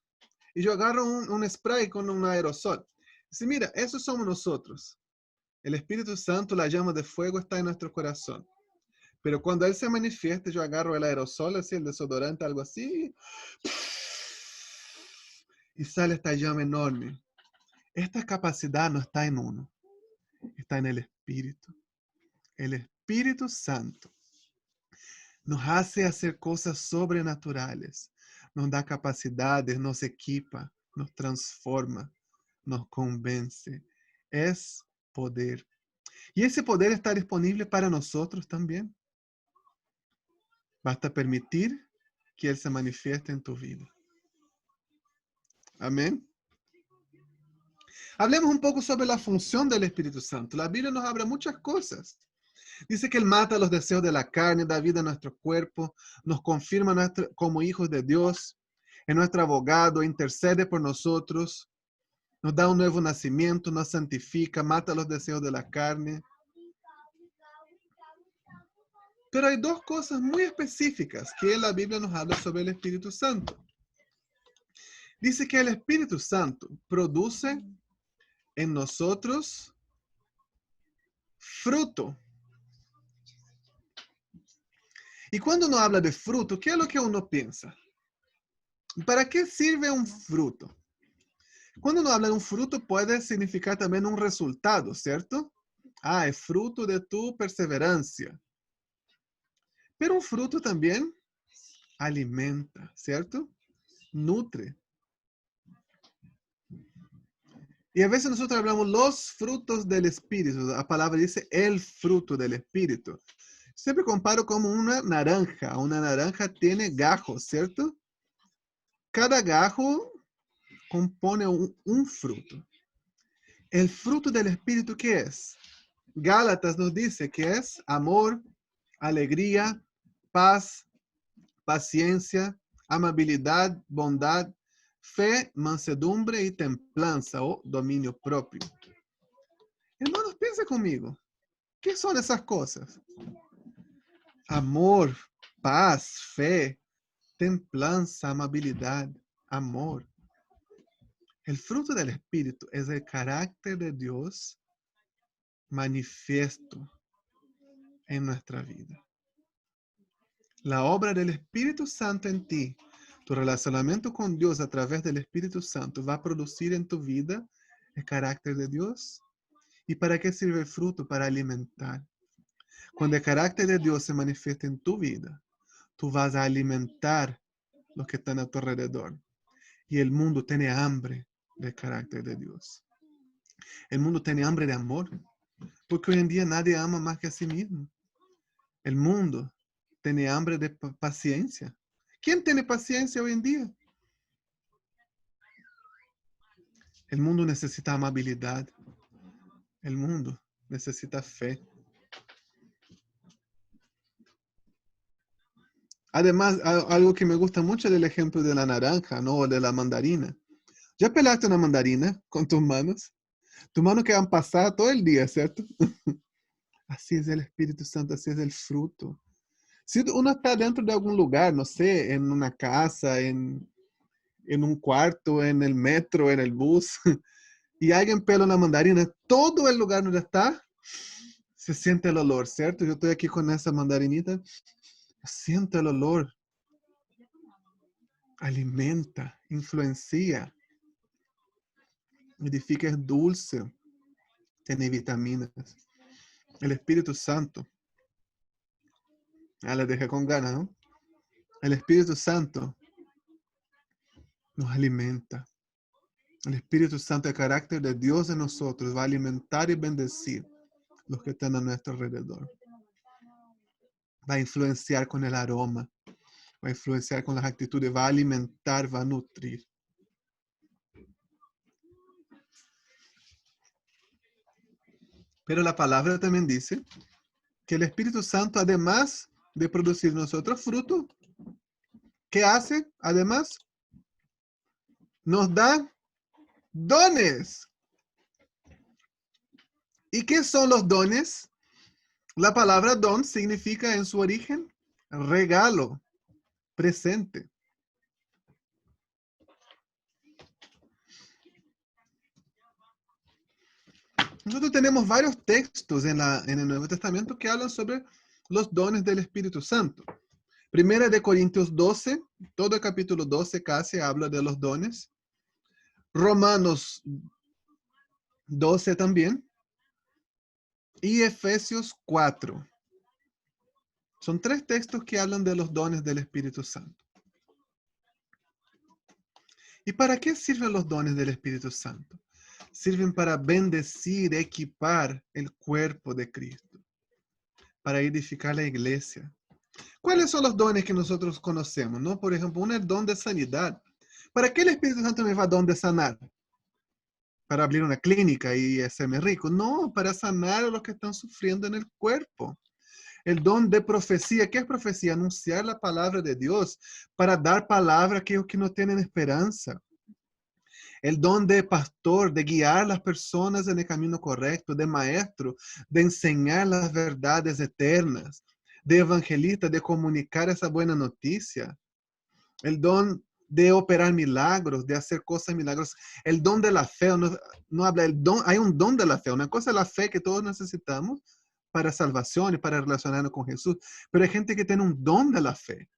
y yo agarro un spray con un aerosol. Dice, mira, eso somos nosotros. El Espíritu Santo, la llama de fuego está en nuestro corazón. Pero cuando Él se manifiesta, yo agarro el aerosol, así, el desodorante, algo así, y sale esta llama enorme. Esta capacidad no está en uno, está en el Espíritu. El Espíritu Santo nos hace hacer cosas sobrenaturales, nos da capacidades, nos equipa, nos transforma, nos convence. Es poder. Y ese poder está disponible para nosotros también. Basta permitir que Él se manifieste en tu vida. Amén. Hablemos un poco sobre la función del Espíritu Santo. La Biblia nos habla muchas cosas. Dice que Él mata los deseos de la carne, da vida a nuestro cuerpo, nos confirma como hijos de Dios, es nuestro abogado, intercede por nosotros, nos da un nuevo nacimiento, nos santifica, mata los deseos de la carne. Pero hay dos cosas muy específicas que la Biblia nos habla sobre el Espíritu Santo. Dice que el Espíritu Santo produce en nosotros fruto. Y cuando uno habla de fruto, ¿qué es lo que uno piensa? ¿Para qué sirve un fruto? Cuando uno habla de un fruto, puede significar también un resultado, ¿cierto? Ah, es fruto de tu perseverancia. Pero un fruto también alimenta, ¿cierto? Nutre. Y a veces nosotros hablamos los frutos del Espíritu. La palabra dice el fruto del Espíritu. Siempre comparo como una naranja. Una naranja tiene gajos, ¿cierto? Cada gajo compone un fruto. El fruto del Espíritu, ¿qué es? Gálatas nos dice que es amor, alegría, paz, paciencia, amabilidad, bondad, fe, mansedumbre y templanza o dominio propio. Hermanos, piensa conmigo. ¿Qué son esas cosas? Amor, paz, fe, templanza, amabilidad, amor. El fruto del Espíritu es el carácter de Dios manifiesto en nuestra vida. La obra del Espíritu Santo en ti, tu relacionamiento con Dios a través del Espíritu Santo va a producir en tu vida el carácter de Dios. ¿Y para qué sirve el fruto? Para alimentar. Cuando el carácter de Dios se manifiesta en tu vida, tú vas a alimentar lo que están a tu alrededor. Y el mundo tiene hambre del carácter de Dios. El mundo tiene hambre de amor, porque hoy en día nadie ama más que a sí mismo. El mundo tiene hambre de paciencia. ¿Quién tiene paciencia hoy en día? El mundo necesita amabilidad. El mundo necesita fe. Además, algo que me gusta mucho es el ejemplo de la naranja, ¿no? O de la mandarina. ¿Ya pelaste una mandarina con tus manos? Tus manos quedan pasadas todo el día, ¿cierto? Así es el Espíritu Santo, así es el fruto. Si uno está dentro de algún lugar, no sé, en una casa, en un cuarto, en el metro, en el bus, y alguien pela una mandarina, todo el lugar donde está, se siente el olor, ¿cierto? Yo estoy aquí con esa mandarinita, siento el olor, alimenta, influencia, edifica, es dulce, tiene vitaminas. El Espíritu Santo, la dejé con ganas, ¿no? El Espíritu Santo nos alimenta. El Espíritu Santo, el carácter de Dios en nosotros, va a alimentar y bendecir los que están a nuestro alrededor. Va a influenciar con el aroma, va a influenciar con las actitudes, va a alimentar, va a nutrir. Pero la palabra también dice que el Espíritu Santo, además de producir en nosotros fruto, ¿qué hace? Además, nos da dones. ¿Y qué son los dones? La palabra don significa en su origen regalo, presente. Nosotros tenemos varios textos en el Nuevo Testamento que hablan sobre los dones del Espíritu Santo. Primera de Corintios 12, todo el capítulo 12 casi habla de los dones. Romanos 12 también. Y Efesios 4. Son 3 textos que hablan de los dones del Espíritu Santo. ¿Y para qué sirven los dones del Espíritu Santo? Sirven para bendecir, equipar el cuerpo de Cristo, para edificar la iglesia. ¿Cuáles son los dones que nosotros conocemos? ¿No? Por ejemplo, uno es el don de sanidad. ¿Para qué el Espíritu Santo me va a don de sanar? ¿Para abrir una clínica y hacerme rico? No, para sanar a los que están sufriendo en el cuerpo. El don de profecía. ¿Qué es profecía? Anunciar la palabra de Dios, para dar palabra a aquellos que no tienen esperanza. El don de pastor, de guiar a las personas en el camino correcto, de maestro, de enseñar las verdades eternas, de evangelista, de comunicar esa buena noticia. El don de operar milagros, de hacer cosas milagrosas. El don de la fe, no habla del don, hay un don de la fe. Una cosa es la fe que todos necesitamos para salvación y para relacionarnos con Jesús. Pero hay gente que tiene un don de la fe,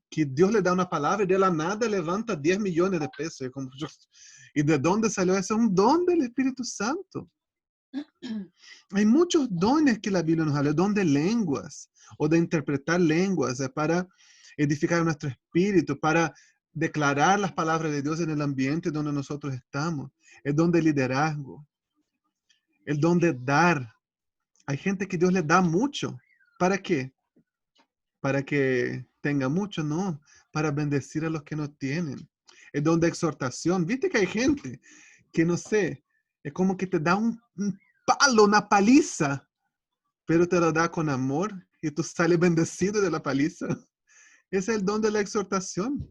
que Dios le da una palabra y de la nada levanta 10 millones de pesos. ¿Y de dónde salió eso? Es un don del Espíritu Santo. Hay muchos dones que la Biblia nos habla. El don de lenguas o de interpretar lenguas para edificar nuestro espíritu, para declarar las palabras de Dios en el ambiente donde nosotros estamos. El don de liderazgo. El don de dar. Hay gente que Dios le da mucho. ¿Para qué? Para que tenga mucho, no. Para bendecir a los que no tienen. El don de exhortación. Viste que hay gente que, no sé, es como que te da un palo, una paliza, pero te lo da con amor y tú sales bendecido de la paliza. Es el don de la exhortación.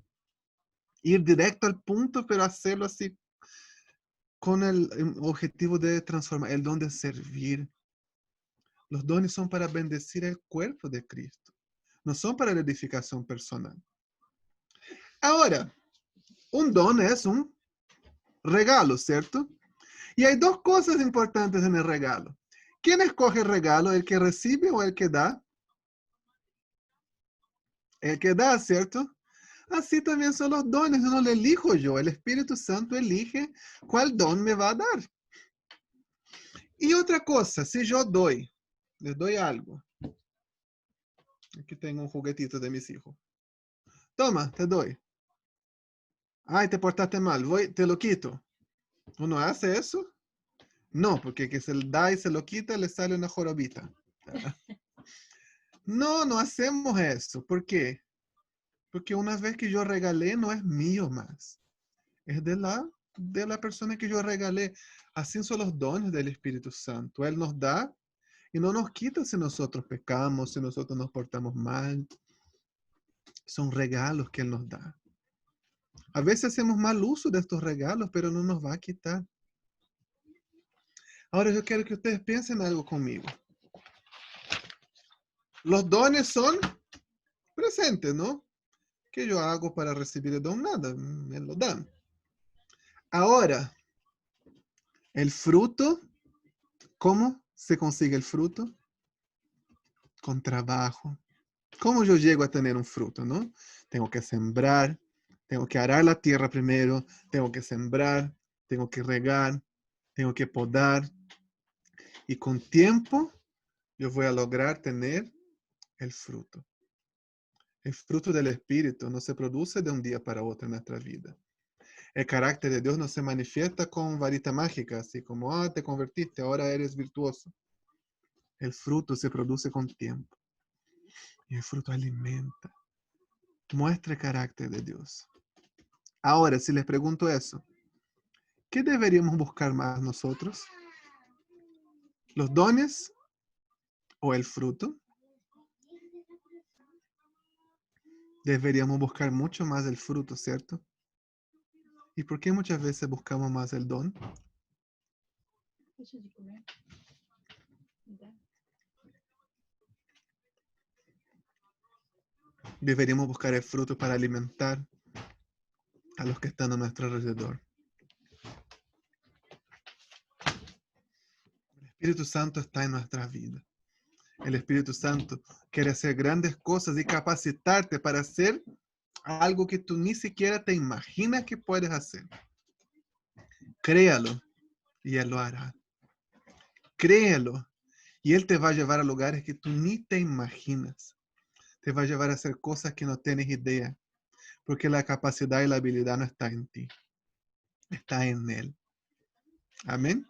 Ir directo al punto, pero hacerlo así con el objetivo de transformar. El don de servir. Los dones son para bendecir el cuerpo de Cristo. No son para la edificación personal. Ahora, un don es un regalo, ¿cierto? Y hay 2 cosas importantes en el regalo. ¿Quién escoge el regalo? ¿El que recibe o el que da? El que da, ¿cierto? Así también son los dones, no lo elijo yo. El Espíritu Santo elige cuál don me va a dar. Y otra cosa, si yo les doy algo. Aquí tengo un juguetito de mis hijos. Toma, te doy. Ay, te portaste mal, te lo quito. ¿Uno hace eso? No, porque que se le da y se lo quita, le sale una jorobita. No hacemos eso. ¿Por qué? Porque una vez que yo regalé, no es mío más. Es de la persona que yo regalé. Así son los dones del Espíritu Santo. Él nos da y no nos quita si nosotros pecamos, si nosotros nos portamos mal. Son regalos que Él nos da. A veces hacemos mal uso de estos regalos, pero no nos va a quitar. Ahora yo quiero que ustedes piensen algo conmigo. Los dones son presentes, ¿no? ¿Qué yo hago para recibir el don? Nada, me lo dan. Ahora, el fruto, ¿cómo se consigue el fruto? Con trabajo. ¿Cómo yo llego a tener un fruto, no? Tengo que sembrar, tengo que arar la tierra primero, tengo que sembrar, tengo que regar, tengo que podar. Y con tiempo yo voy a lograr tener el fruto. El fruto del Espíritu no se produce de un día para otro en nuestra vida. El carácter de Dios no se manifiesta con varita mágica, así como, te convertiste, ahora eres virtuoso. El fruto se produce con tiempo. Y el fruto alimenta, muestra el carácter de Dios. Ahora, si les pregunto eso, ¿qué deberíamos buscar más nosotros? ¿Los dones o el fruto? Deberíamos buscar mucho más el fruto, ¿cierto? ¿Y por qué muchas veces buscamos más el don? Deixa de comer. Me dá. Deberíamos buscar el fruto para alimentar a los que están a nuestro alrededor. El Espíritu Santo está en nuestra vida. El Espíritu Santo quiere hacer grandes cosas y capacitarte para hacer algo que tú ni siquiera te imaginas que puedes hacer. Créalo y Él lo hará. Créelo y Él te va a llevar a lugares que tú ni te imaginas. Te va a llevar a hacer cosas que no tienes idea, porque la capacidad y la habilidad no está en ti, está en Él. Amén.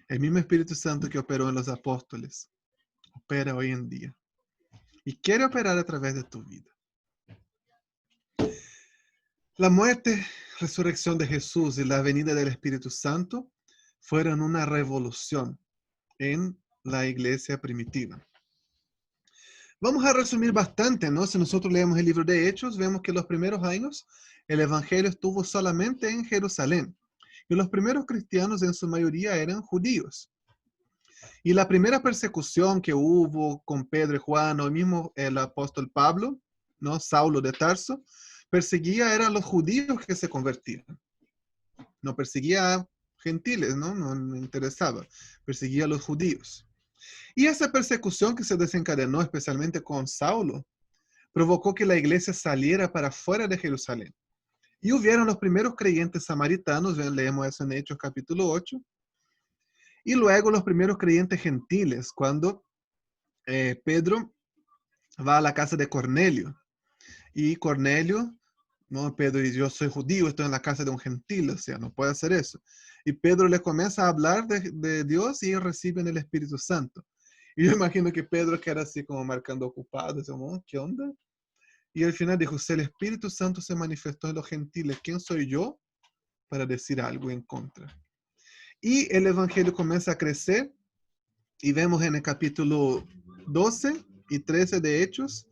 El mismo Espíritu Santo que operó en los apóstoles, opera hoy en día y quiere operar a través de tu vida. La muerte, resurrección de Jesús y la venida del Espíritu Santo fueron una revolución en la iglesia primitiva. Vamos a resumir bastante, ¿no? Si nosotros leemos el libro de Hechos, vemos que los primeros años el evangelio estuvo solamente en Jerusalén. Y los primeros cristianos en su mayoría eran judíos. Y la primera persecución que hubo con Pedro y Juan, o mismo el apóstol Pablo, ¿no? Saulo de Tarso, perseguía eran los judíos que se convertían. No perseguía a gentiles, ¿no? No me interesaba. Perseguía a los judíos. Y esa persecución que se desencadenó especialmente con Saulo, provocó que la iglesia saliera para fuera de Jerusalén. Y hubieron los primeros creyentes samaritanos, leemos eso en Hechos capítulo 8, y luego los primeros creyentes gentiles, cuando Pedro va a la casa de Cornelio. Y Cornelio, no, Pedro dice, yo soy judío, estoy en la casa de un gentil, o sea, no puede hacer eso. Y Pedro le comienza a hablar de Dios y ellos reciben el Espíritu Santo. Y yo imagino que Pedro queda así como marcando ocupado, dice, ¿qué onda? Y al final dijo, si el Espíritu Santo se manifestó en los gentiles, ¿quién soy yo para decir algo en contra? Y el evangelio comienza a crecer y vemos en el capítulo 12 y 13 de Hechos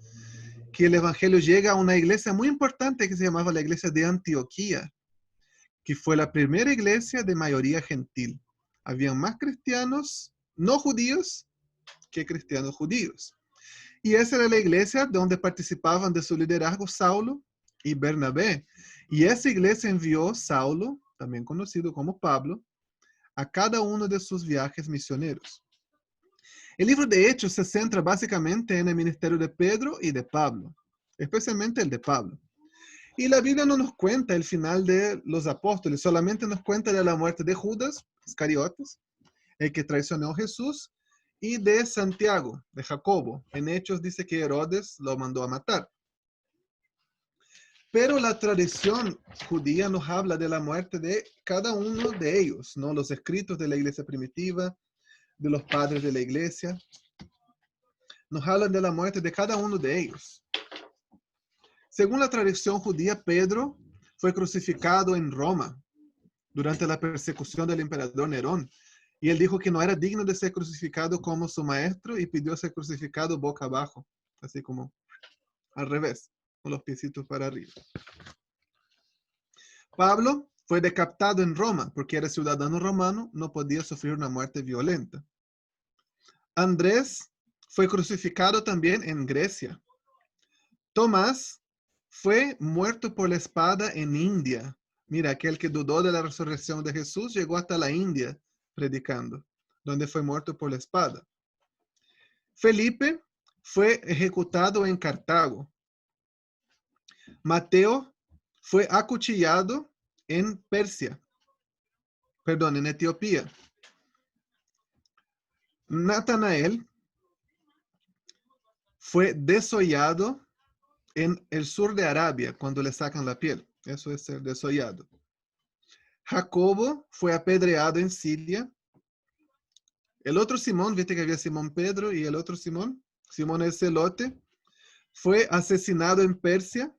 que el evangelio llega a una iglesia muy importante que se llamaba la iglesia de Antioquía, que fue la primera iglesia de mayoría gentil. Habían más cristianos no judíos que cristianos judíos. Y esa era la iglesia donde participaban de su liderazgo Saulo y Bernabé. Y esa iglesia envió Saulo, también conocido como Pablo, a cada uno de sus viajes misioneros. El libro de Hechos se centra básicamente en el ministerio de Pedro y de Pablo, especialmente el de Pablo. Y la Biblia no nos cuenta el final de los apóstoles, solamente nos cuenta de la muerte de Judas Iscariotes, el que traicionó a Jesús, y de Santiago, de Jacobo. En Hechos dice que Herodes lo mandó a matar. Pero la tradición judía nos habla de la muerte de cada uno de ellos, ¿no? Los escritos de la iglesia primitiva, de los padres de la iglesia, nos hablan de la muerte de cada uno de ellos. Según la tradición judía, Pedro fue crucificado en Roma durante la persecución del emperador Nerón. Y él dijo que no era digno de ser crucificado como su maestro y pidió ser crucificado boca abajo, así como al revés. con los piecitos para arriba. Pablo fue decapitado en Roma porque era ciudadano romano, no podía sufrir una muerte violenta. Andrés fue crucificado también en Grecia. Tomás fue muerto por la espada en India. Mira, aquel que dudó de la resurrección de Jesús llegó hasta la India predicando, donde fue muerto por la espada. Felipe fue ejecutado en Cartago. Mateo fue acuchillado en en Etiopía. Natanael fue desollado en el sur de Arabia cuando le sacan la piel. Eso es ser desollado. Jacobo fue apedreado en Siria. El otro Simón, viste que había Simón Pedro y el otro Simón, Simón el Celote, fue asesinado en Persia.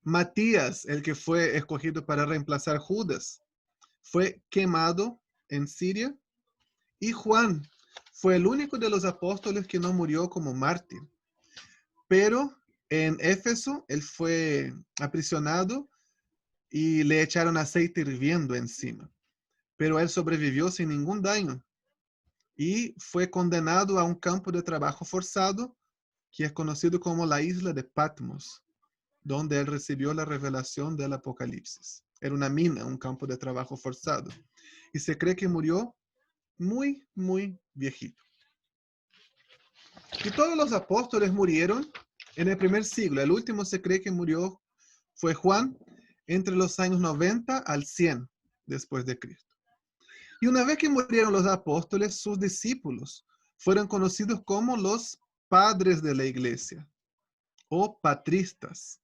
Matías, el que fue escogido para reemplazar a Judas, fue quemado en Siria. Y Juan fue el único de los apóstoles que no murió como mártir. Pero en Éfeso él fue aprisionado y le echaron aceite hirviendo encima. Pero él sobrevivió sin ningún daño y fue condenado a un campo de trabajo forzado que es conocido como la isla de Patmos, donde él recibió la revelación del Apocalipsis. Era una mina, un campo de trabajo forzado. Y se cree que murió muy, muy viejito. Y todos los apóstoles murieron en el primer siglo. El último se cree que murió fue Juan entre los años 90 al 100 después de Cristo. Y una vez que murieron los apóstoles, sus discípulos fueron conocidos como los padres de la iglesia o patristas.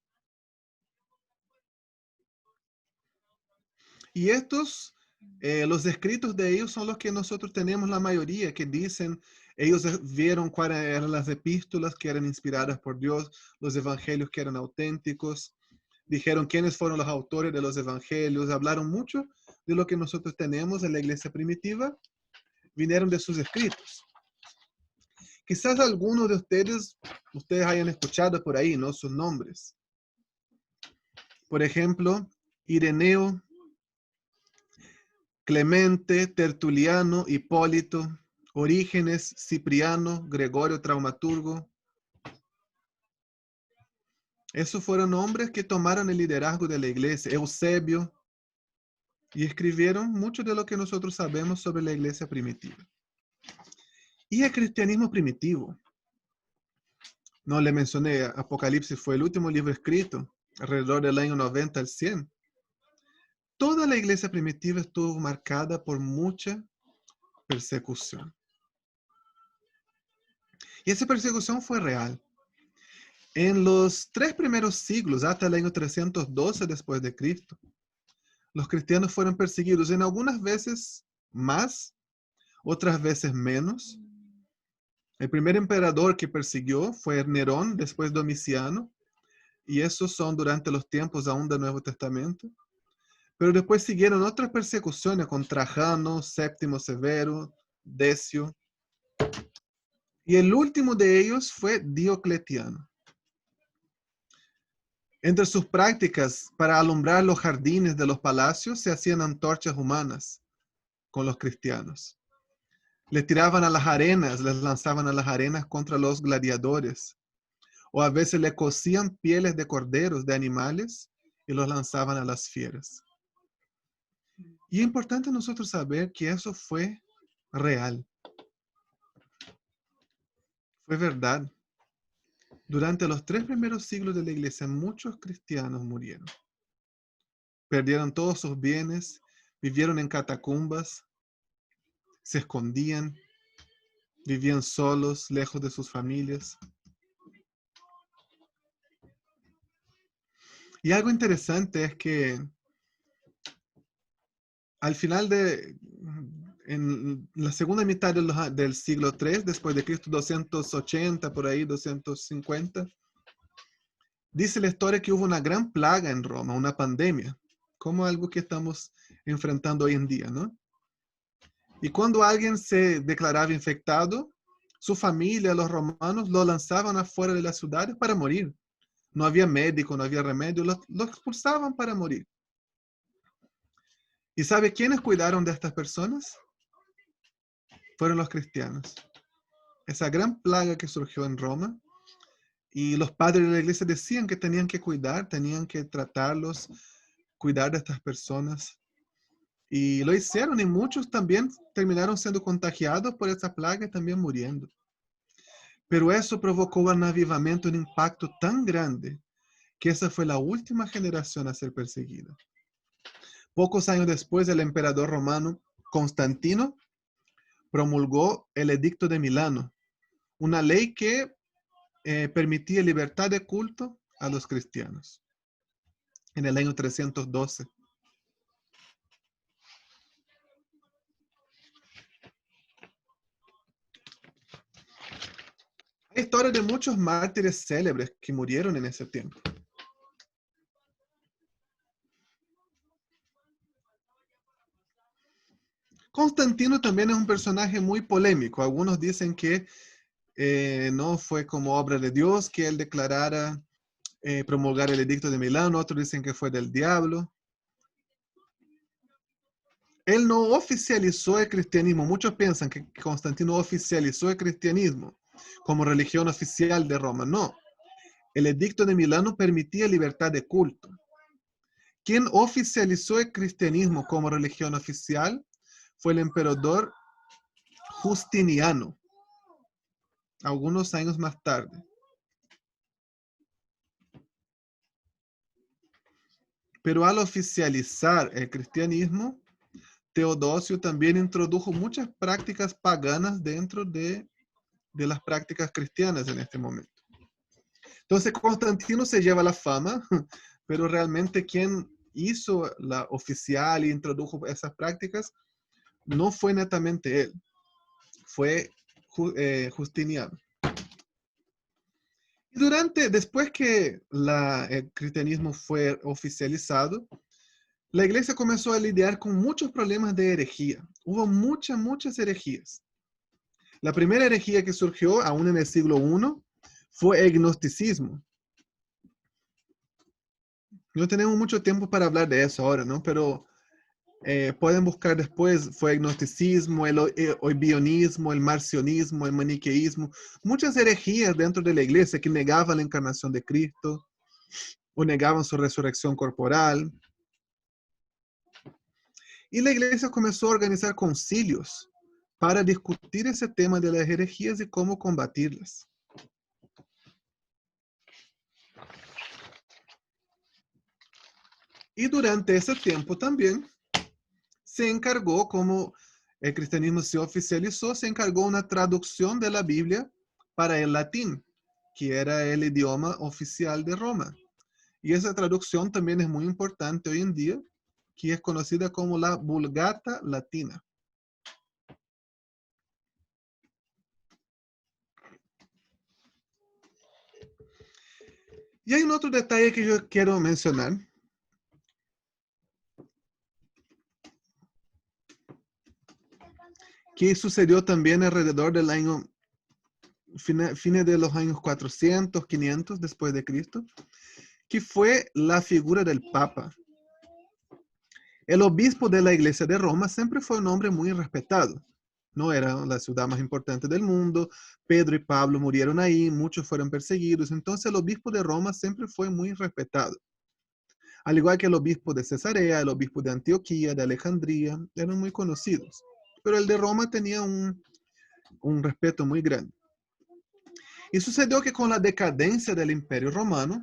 Y estos, los escritos de ellos son los que nosotros tenemos la mayoría, que dicen, ellos vieron cuáles eran las epístolas que eran inspiradas por Dios, los evangelios que eran auténticos, dijeron quiénes fueron los autores de los evangelios, hablaron mucho de lo que nosotros tenemos en la iglesia primitiva, vinieron de sus escritos. Quizás algunos de ustedes hayan escuchado por ahí, ¿no? Sus nombres. Por ejemplo, Ireneo, Clemente, Tertuliano, Hipólito, Orígenes, Cipriano, Gregorio Traumaturgo. Esos fueron hombres que tomaron el liderazgo de la iglesia, Eusebio, y escribieron mucho de lo que nosotros sabemos sobre la iglesia primitiva. Y el cristianismo primitivo. No le mencioné, Apocalipsis fue el último libro escrito, alrededor del año 90 al 100. Toda la iglesia primitiva estuvo marcada por mucha persecución. Y esa persecución fue real. En los 3 primeros siglos, hasta el año 312 después de Cristo, los cristianos fueron perseguidos en algunas veces más, otras veces menos. El primer emperador que persiguió fue Nerón, después Domiciano, y esos son durante los tiempos aún del Nuevo Testamento. Pero después siguieron otras persecuciones con Trajano, Séptimo Severo, Decio. Y el último de ellos fue Diocletiano. Entre sus prácticas para alumbrar los jardines de los palacios se hacían antorchas humanas con los cristianos. Les tiraban a las arenas, les lanzaban a las arenas contra los gladiadores. O a veces le cosían pieles de corderos, de animales, y los lanzaban a las fieras. Y es importante nosotros saber que eso fue real. Fue verdad. Durante los 3 primeros siglos de la iglesia, muchos cristianos murieron. Perdieron todos sus bienes, vivieron en catacumbas, se escondían, vivían solos, lejos de sus familias. Y algo interesante es que al final en la segunda mitad del siglo III, después de Cristo, 280, por ahí, 250, dice la historia que hubo una gran plaga en Roma, una pandemia, como algo que estamos enfrentando hoy en día, ¿no? Y cuando alguien se declaraba infectado, su familia, los romanos, lo lanzaban afuera de las ciudades para morir. no había médico, no había remedio, lo expulsaban para morir. ¿Y sabe quiénes cuidaron de estas personas? Fueron los cristianos. Esa gran plaga que surgió en Roma, y los padres de la iglesia decían que tenían que cuidar, tenían que tratarlos, cuidar de estas personas. Y lo hicieron, y muchos también terminaron siendo contagiados por esa plaga y también muriendo. Pero eso provocó un avivamiento, un impacto tan grande, que esa fue la última generación a ser perseguida. Pocos años después, el emperador romano Constantino promulgó el Edicto de Milano, una ley que permitía libertad de culto a los cristianos, en el año 312. Hay historias de muchos mártires célebres que murieron en ese tiempo. Constantino también es un personaje muy polémico. Algunos dicen que no fue como obra de Dios que él declarara promulgar el Edicto de Milano. Otros dicen que fue del diablo. Él no oficializó el cristianismo. Muchos piensan que Constantino oficializó el cristianismo como religión oficial de Roma. No. El Edicto de Milano permitía libertad de culto. Quien oficializó el cristianismo como religión oficial fue el emperador Justiniano, algunos años más tarde. Pero al oficializar el cristianismo, Teodosio también introdujo muchas prácticas paganas dentro de las prácticas cristianas en este momento. Entonces Constantino se lleva la fama, pero realmente quien hizo la oficial e introdujo esas prácticas no fue netamente él, fue Justiniano. Y después que el cristianismo fue oficializado, la iglesia comenzó a lidiar con muchos problemas de herejía. Hubo muchas herejías. La primera herejía que surgió, aún en el siglo I, fue el gnosticismo. No tenemos mucho tiempo para hablar de eso ahora, ¿no? Pero pueden buscar después, fue el gnosticismo, el bionismo, el marcionismo, el maniqueísmo, muchas herejías dentro de la iglesia que negaban la encarnación de Cristo o negaban su resurrección corporal. Y la iglesia comenzó a organizar concilios para discutir ese tema de las herejías y cómo combatirlas. Y durante ese tiempo también se encargó, como el cristianismo se oficializó, se encargó una traducción de la Biblia para el latín, que era el idioma oficial de Roma. Y esa traducción también es muy importante hoy en día, que es conocida como la Vulgata Latina. Y hay un otro detalle que yo quiero mencionar. Que sucedió también alrededor del año, fines de los años 400, 500 después de Cristo, que fue la figura del Papa. El obispo de la iglesia de Roma siempre fue un hombre muy respetado. No era la ciudad más importante del mundo. Pedro y Pablo murieron ahí, muchos fueron perseguidos. Entonces el obispo de Roma siempre fue muy respetado. Al igual que el obispo de Cesarea, el obispo de Antioquía, de Alejandría, eran muy conocidos. Pero el de Roma tenía un respeto muy grande. Y sucedió que con la decadencia del Imperio Romano,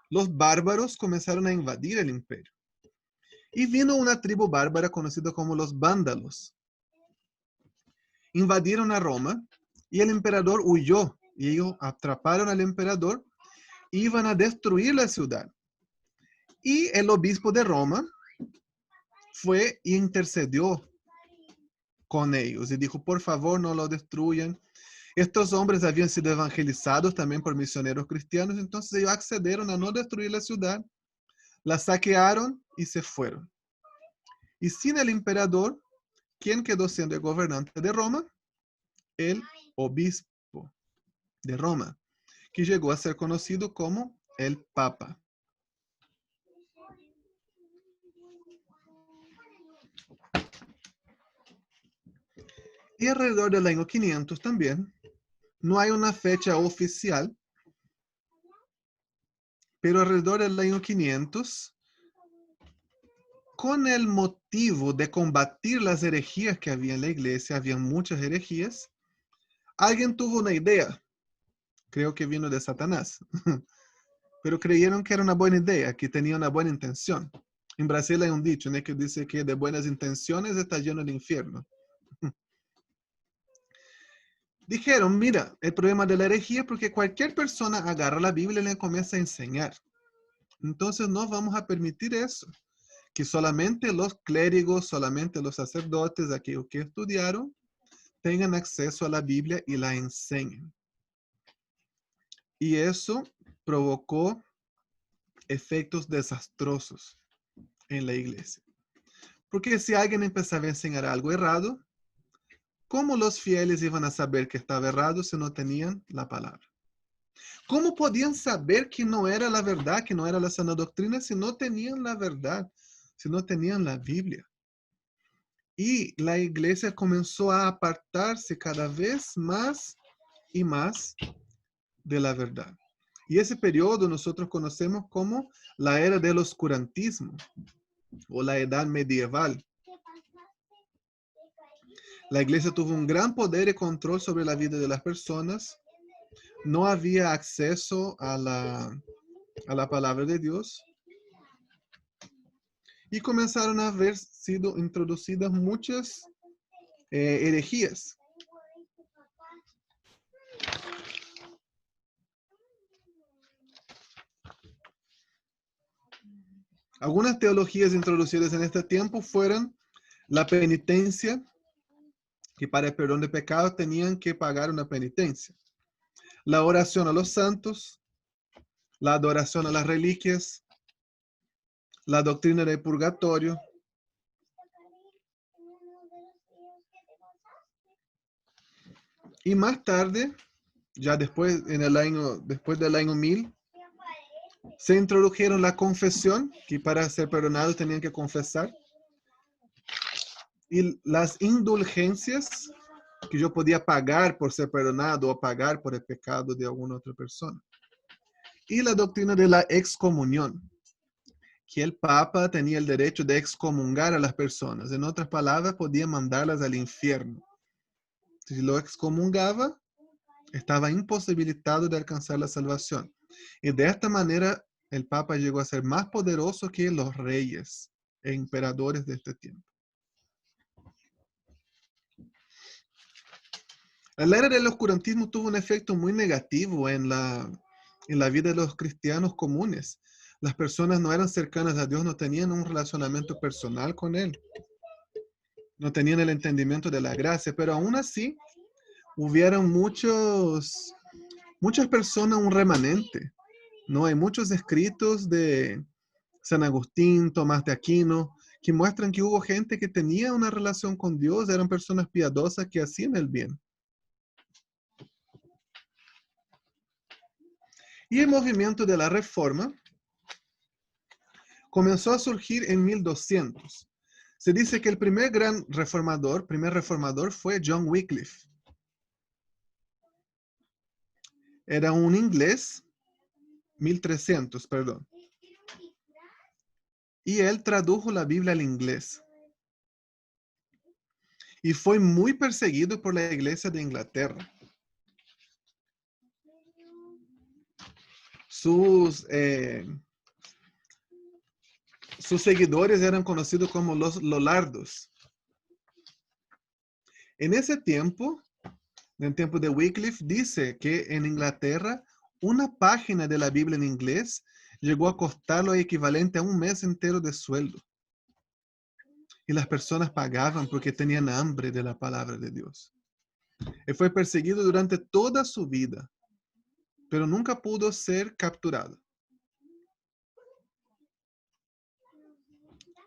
los bárbaros comenzaron a invadir el imperio. Y vino una tribu bárbara conocida como los vándalos. Invadieron a Roma y el emperador huyó. Y ellos atraparon al emperador e iban a destruir la ciudad. Y el obispo de Roma fue e intercedió con ellos y dijo, por favor, no lo destruyan. Estos hombres habían sido evangelizados también por misioneros cristianos, entonces ellos accedieron a no destruir la ciudad, la saquearon y se fueron. Y sin el emperador, ¿quién quedó siendo el gobernante de Roma? El obispo de Roma, que llegó a ser conocido como el Papa. Y alrededor del año 500 también, no hay una fecha oficial, pero alrededor del año 500, con el motivo de combatir las herejías que había en la iglesia, había muchas herejías, alguien tuvo una idea, creo que vino de Satanás, pero creyeron que era una buena idea, que tenía una buena intención. En Brasil hay un dicho, ¿no?, que dice que de buenas intenciones está lleno el infierno. Dijeron, mira, el problema de la herejía es porque cualquier persona agarra la Biblia y le comienza a enseñar. Entonces no vamos a permitir eso, que solamente los clérigos, solamente los sacerdotes, aquellos que estudiaron, tengan acceso a la Biblia y la enseñen. Y eso provocó efectos desastrosos en la iglesia. Porque si alguien empezaba a enseñar algo errado, ¿cómo los fieles iban a saber que estaba errado si no tenían la palabra? ¿Cómo podían saber que no era la verdad, que no era la sana doctrina, si no tenían la verdad, si no tenían la Biblia? Y la iglesia comenzó a apartarse cada vez más y más de la verdad. Y ese periodo nosotros conocemos como la era del oscurantismo o la edad medieval. La iglesia tuvo un gran poder y control sobre la vida de las personas. No había acceso a la palabra de Dios. Y comenzaron a haber sido introducidas muchas herejías. Algunas teologías introducidas en este tiempo fueron la penitencia, que para el perdón de pecados tenían que pagar una penitencia. La oración a los santos, la adoración a las reliquias, la doctrina del purgatorio. Y más tarde, ya después del año 1000, se introdujeron la confesión, que para ser perdonados tenían que confesar, y las indulgencias, que yo podía pagar por ser perdonado o pagar por el pecado de alguna otra persona. Y la doctrina de la excomunión, que el Papa tenía el derecho de excomungar a las personas. En otras palabras, podía mandarlas al infierno. Si lo excomungaba, estaba imposibilitado de alcanzar la salvación. Y de esta manera, el Papa llegó a ser más poderoso que los reyes e emperadores de este tiempo. La era del oscurantismo tuvo un efecto muy negativo en la vida de los cristianos comunes. Las personas no eran cercanas a Dios, no tenían un relacionamiento personal con Él. No tenían el entendimiento de la gracia, pero aún así hubieron muchas personas, un remanente. No hay muchos escritos de San Agustín, Tomás de Aquino, que muestran que hubo gente que tenía una relación con Dios, eran personas piadosas que hacían el bien. Y el movimiento de la Reforma comenzó a surgir en 1200. Se dice que el primer reformador fue John Wycliffe. Era un inglés, 1300, perdón. Y él tradujo la Biblia al inglés. Y fue muy perseguido por la iglesia de Inglaterra. Sus seguidores eran conocidos como los Lollardos. En ese tiempo, en el tiempo de Wycliffe, dice que en Inglaterra una página de la Biblia en inglés llegó a costar lo equivalente a un mes entero de sueldo. Y las personas pagaban porque tenían hambre de la palabra de Dios. Él fue perseguido durante toda su vida, pero nunca pudo ser capturado.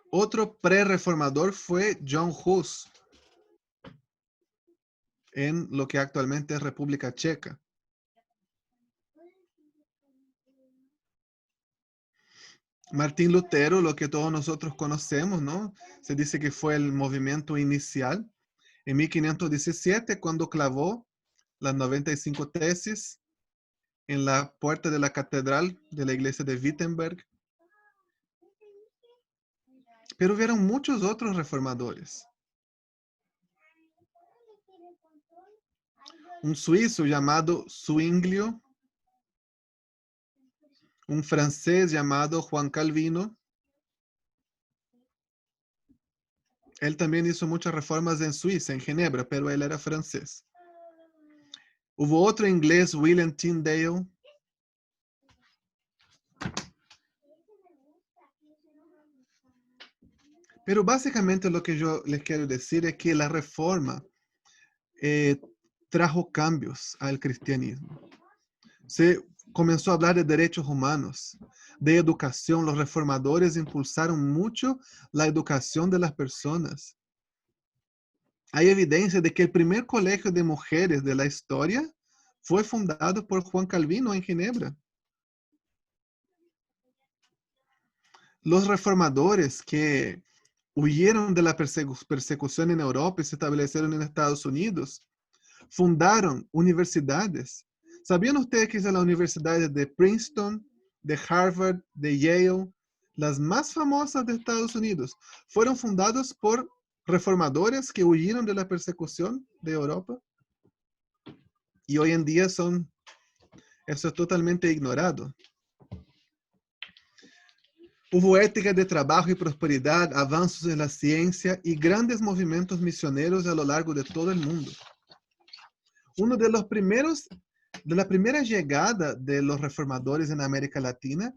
Otro pre-reformador fue John Hus, en lo que actualmente es República Checa. Martín Lutero, lo que todos nosotros conocemos, ¿no? Se dice que fue el movimiento inicial en 1517 cuando clavó las 95 tesis en la puerta de la catedral de la iglesia de Wittenberg. Pero hubieron muchos otros reformadores. Un suizo llamado Zwinglio, un francés llamado Juan Calvino. Él también hizo muchas reformas en Suiza, en Ginebra, pero él era francés. Hubo otro inglés, William Tyndale. Pero básicamente lo que yo les quiero decir es que la reforma trajo cambios al cristianismo. Se comenzó a hablar de derechos humanos, de educación. Los reformadores impulsaron mucho la educación de las personas. Hay evidencia de que el primer colegio de mujeres de la historia fue fundado por Juan Calvino en Ginebra. Los reformadores que huyeron de la persecución en Europa y se establecieron en Estados Unidos fundaron universidades. ¿Sabían ustedes que las universidades de Princeton, de Harvard, de Yale, las más famosas de Estados Unidos, fueron fundadas por reformadores que huyeron de la persecución de Europa? Y hoy en día eso es totalmente ignorado. Hubo ética de trabajo y prosperidad, avances en la ciencia y grandes movimientos misioneros a lo largo de todo el mundo. Uno de los primeros, de la primera llegada de los reformadores en América Latina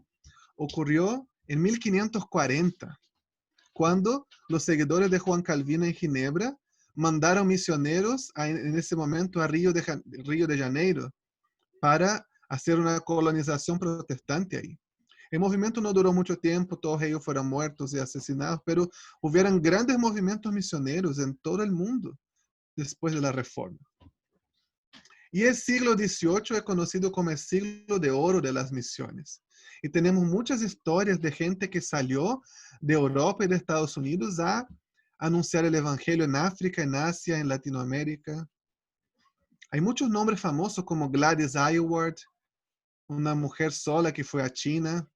ocurrió en 1540, cuando los seguidores de Juan Calvino en Ginebra mandaron misioneros en ese momento a Río de Janeiro para hacer una colonización protestante ahí. El movimiento no duró mucho tiempo, todos ellos fueron muertos y asesinados, pero hubieron grandes movimientos misioneros en todo el mundo después de la Reforma. Y el siglo XVIII es conocido como el siglo de oro de las misiones. Y tenemos muchas historias de gente que salió de Europa y de Estados Unidos a anunciar el evangelio en África, en Asia, en Latinoamérica. Hay muchos nombres famosos como Gladys Aylward, una mujer sola que fue a China,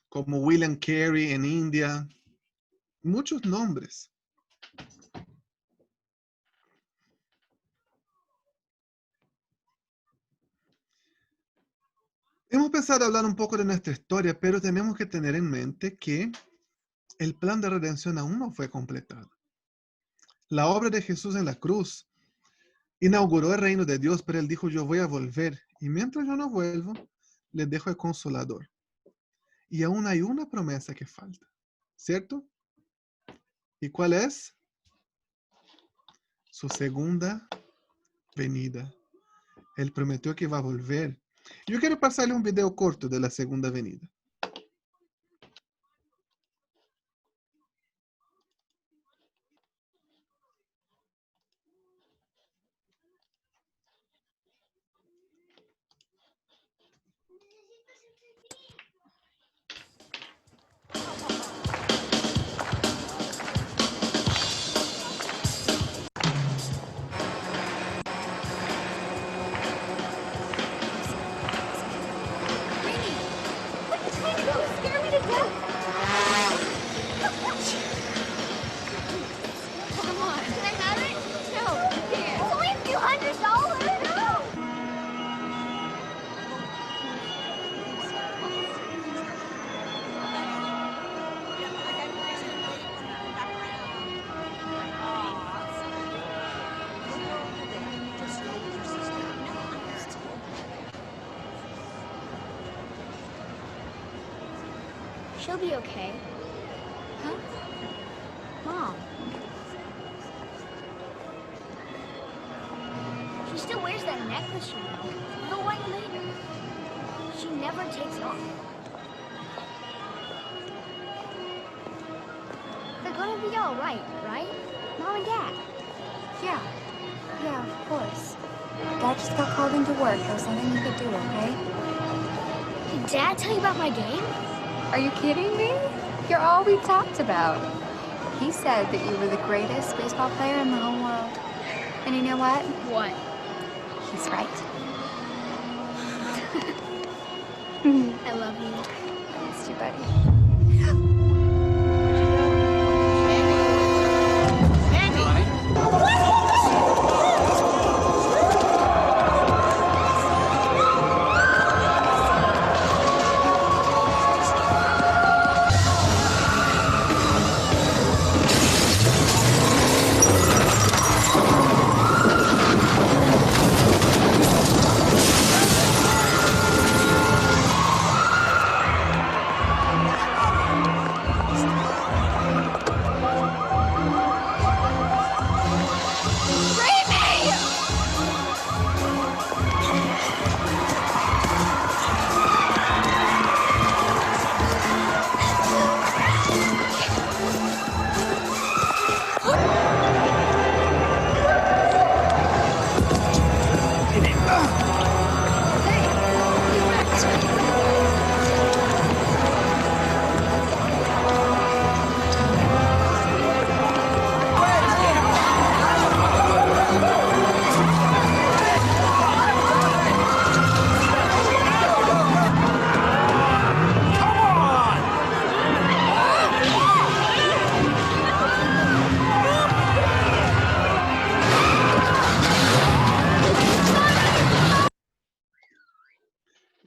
como William Carey en India. Muchos nombres. Hemos empezado a hablar un poco de nuestra historia, pero tenemos que tener en mente que el plan de redención aún no fue completado. La obra de Jesús en la cruz inauguró el reino de Dios, pero Él dijo, yo voy a volver. Y mientras yo no vuelvo, les dejo el Consolador. Y aún hay una promesa que falta, ¿cierto? ¿Y cuál es? Su segunda venida. Él prometió que va a volver. Yo quiero pasarle un video corto de la segunda venida. She'll be okay. Huh? Mom. She still wears that necklace, you know. The one later. She never takes it off. They're gonna be all right? Mom and Dad? Yeah, of course. Dad just got called into work. There was nothing he could do, okay? Did Dad tell you about my game? Are you kidding me? You're all we talked about. He said that you were the greatest baseball player in the whole world. And you know what? What? He's right. I love you. I missed you, buddy.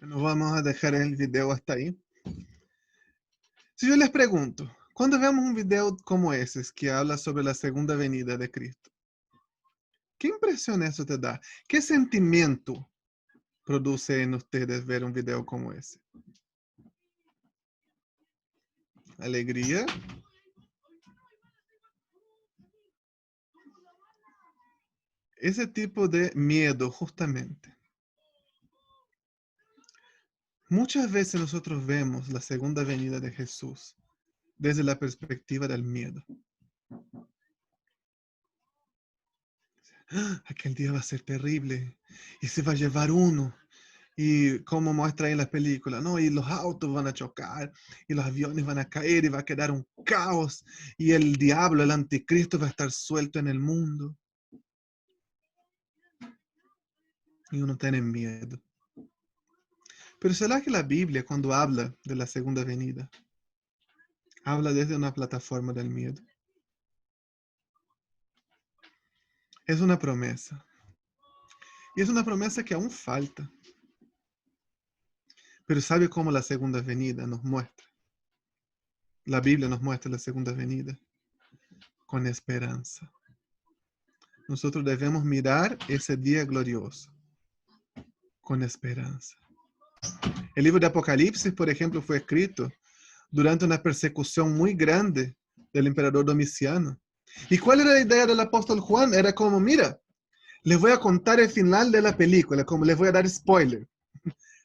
Nos vamos a dejar el video hasta ahí. Si yo les pregunto, cuando vemos un video como ese que habla sobre la segunda venida de Cristo, ¿qué impresión eso te da? ¿Qué sentimiento produce en ustedes ver un video como ese? ¿Alegría? Ese tipo de miedo, justamente. Muchas veces nosotros vemos la segunda venida de Jesús desde la perspectiva del miedo. ¡Ah! Aquel día va a ser terrible y se va a llevar uno. Y como muestra ahí en la película, ¿no? Y los autos van a chocar y los aviones van a caer y va a quedar un caos y el diablo, el anticristo va a estar suelto en el mundo. Y uno tiene miedo. Pero ¿será que la Biblia, cuando habla de la segunda venida, habla desde una plataforma del miedo? Es una promesa. Y es una promesa que aún falta. Pero ¿sabe cómo la segunda venida nos muestra? La Biblia nos muestra la segunda venida con esperanza. Nosotros debemos mirar ese día glorioso con esperanza. El libro de Apocalipsis, por ejemplo, fue escrito durante una persecución muy grande del emperador Domiciano. ¿Y cuál era la idea del apóstol Juan? Era como, mira, les voy a contar el final de la película, como les voy a dar spoiler.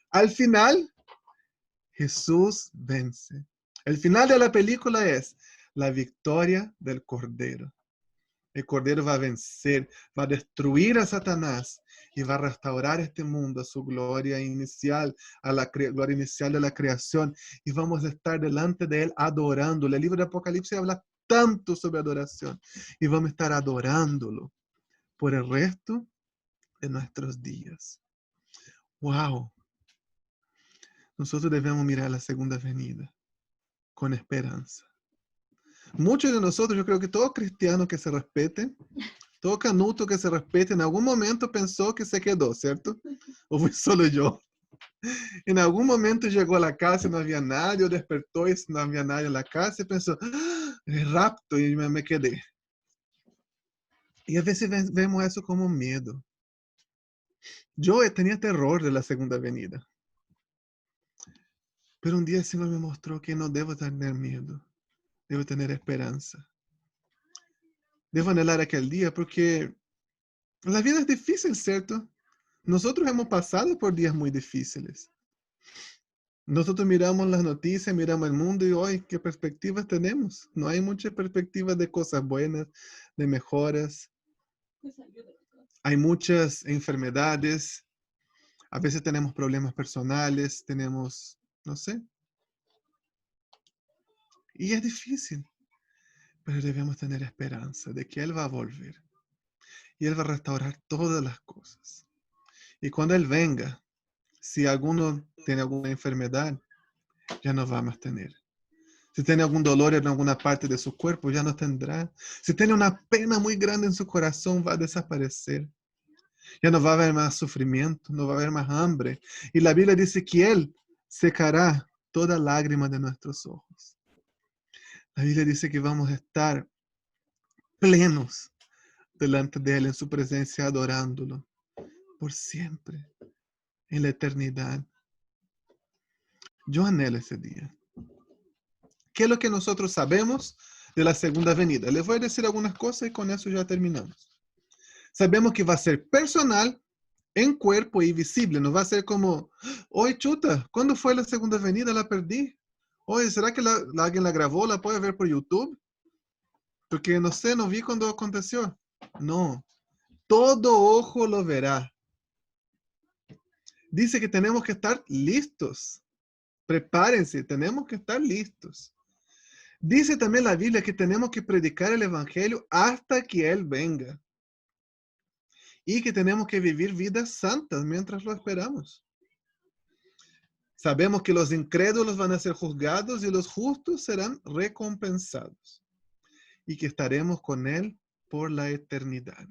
Al final, Jesús vence. El final de la película es la victoria del Cordero. El Cordero va a vencer, va a destruir a Satanás y va a restaurar este mundo a su gloria inicial, a la gloria inicial de la creación. Y vamos a estar delante de Él adorándolo. El libro de Apocalipsis habla tanto sobre adoración. Y vamos a estar adorándolo por el resto de nuestros días. ¡Wow! Nosotros debemos mirar la segunda venida con esperanza. Muchos de nosotros, yo creo que todo cristiano que se respete, todo canuto que se respete, en algún momento pensó que se quedó, ¿cierto? ¿O fui solo yo? En algún momento llegó a la casa y no había nadie, o despertó y no había nadie en la casa y pensó, ¡ah! Es rapto, y me quedé. Y a veces vemos eso como miedo. Yo tenía terror de la segunda venida. Pero un día el Señor me mostró que no debo tener miedo. Debo tener esperanza. Debo anhelar aquel día porque la vida es difícil, ¿cierto? Nosotros hemos pasado por días muy difíciles. Nosotros miramos las noticias, miramos el mundo y hoy, ¿qué perspectivas tenemos? No hay muchas perspectivas de cosas buenas, de mejoras. Hay muchas enfermedades. A veces tenemos problemas personales, tenemos, no sé. Y es difícil, pero debemos tener esperanza de que Él va a volver. Y Él va a restaurar todas las cosas. Y cuando Él venga, si alguno tiene alguna enfermedad, ya no va a más tener. Si tiene algún dolor en alguna parte de su cuerpo, ya no tendrá. Si tiene una pena muy grande en su corazón, va a desaparecer. Ya no va a haber más sufrimiento, no va a haber más hambre. Y la Biblia dice que Él secará toda lágrima de nuestros ojos. La Biblia dice que vamos a estar plenos delante de Él en su presencia, adorándolo por siempre, en la eternidad. Yo anhelo ese día. ¿Qué es lo que nosotros sabemos de la segunda venida? Les voy a decir algunas cosas y con eso ya terminamos. Sabemos que va a ser personal, en cuerpo y visible. No va a ser como, oye, chuta, ¿cuándo fue la segunda venida? La perdí. Oye, ¿será que alguien la grabó? ¿La puede ver por YouTube? Porque no sé, no vi cuando aconteció. No, todo ojo lo verá. Dice que tenemos que estar listos. Prepárense, tenemos que estar listos. Dice también la Biblia que tenemos que predicar el Evangelio hasta que Él venga. Y que tenemos que vivir vidas santas mientras lo esperamos. Sabemos que los incrédulos van a ser juzgados y los justos serán recompensados. Y que estaremos con Él por la eternidad.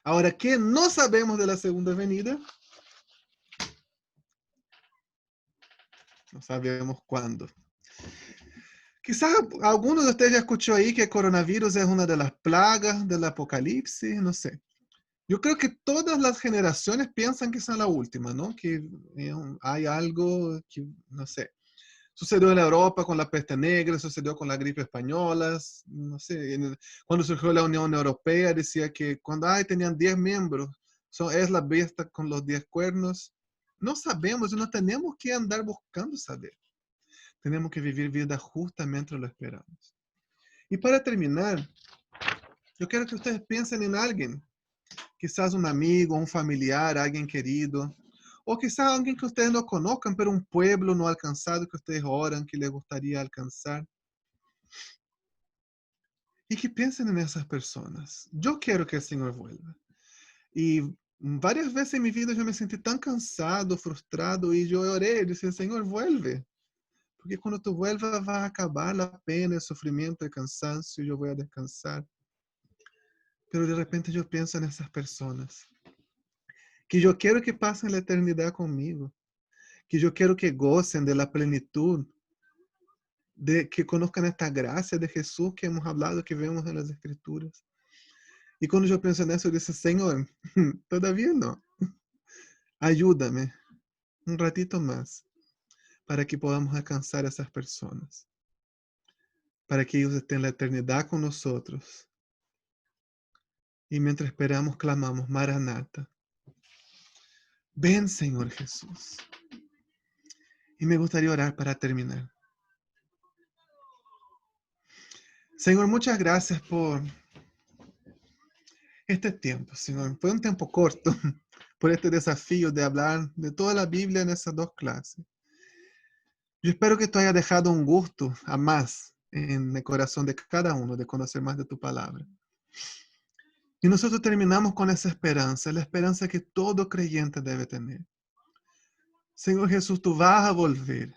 Ahora, ¿qué no sabemos de la segunda venida? No sabemos cuándo. Quizás alguno de ustedes ya escuchó ahí que el coronavirus es una de las plagas del apocalipsis, no sé. Yo creo que todas las generaciones piensan que es la última, ¿no? Que hay algo que, no sé, sucedió en Europa con la peste negra, sucedió con la gripe española, no sé, cuando surgió la Unión Europea decía que cuando tenían 10 miembros, es la bestia con los 10 cuernos. No sabemos y no tenemos que andar buscando saber. Tenemos que vivir vida justa mientras lo esperamos. Y para terminar, yo quiero que ustedes piensen en alguien. Quizás un amigo, un familiar, alguien querido. O quizás alguien que ustedes no conozcan, pero un pueblo no alcanzado que ustedes oran, que les gustaría alcanzar. Y que piensen en esas personas. Yo quiero que el Señor vuelva. Y varias veces en mi vida yo me sentí tan cansado, frustrado, y yo oré y dije, Señor, vuelve. Porque cuando tú vuelvas va a acabar la pena, el sufrimiento, el cansancio, y yo voy a descansar. Pero de repente yo pienso en esas personas. Que yo quiero que pasen la eternidad conmigo. Que yo quiero que gocen de la plenitud. De que conozcan esta gracia de Jesús que hemos hablado, que vemos en las Escrituras. Y cuando yo pienso en eso, yo digo, Señor, todavía no. Ayúdame un ratito más para que podamos alcanzar a esas personas. Para que ellos estén en la eternidad con nosotros. Y mientras esperamos, clamamos, Maranata. Ven, Señor Jesús. Y me gustaría orar para terminar. Señor, muchas gracias por este tiempo, Señor. Fue un tiempo corto por este desafío de hablar de toda la Biblia en esas 2 clases. Yo espero que tú hayas dejado un gusto a más en el corazón de cada uno de conocer más de tu palabra. Y nosotros terminamos con esa esperanza, la esperanza que todo creyente debe tener. Señor Jesús, tú vas a volver.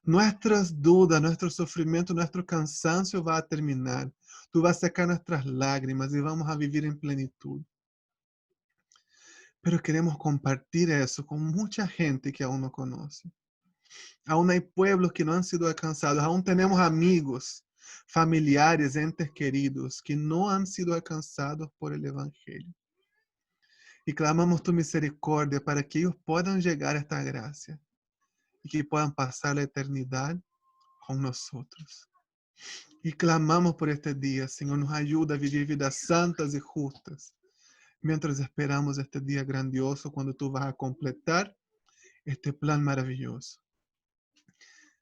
Nuestras dudas, nuestro sufrimiento, nuestro cansancio va a terminar. Tú vas a secar nuestras lágrimas y vamos a vivir en plenitud. Pero queremos compartir eso con mucha gente que aún no conoce. Aún hay pueblos que no han sido alcanzados. Aún tenemos amigos, familiares, entes queridos que no han sido alcanzados por el Evangelio. Y clamamos tu misericordia para que ellos puedan llegar a esta gracia y que puedan pasar la eternidad con nosotros. Y clamamos por este día, Señor, nos ayuda a vivir vidas santas y justas, mientras esperamos este día grandioso cuando tú vas a completar este plan maravilloso.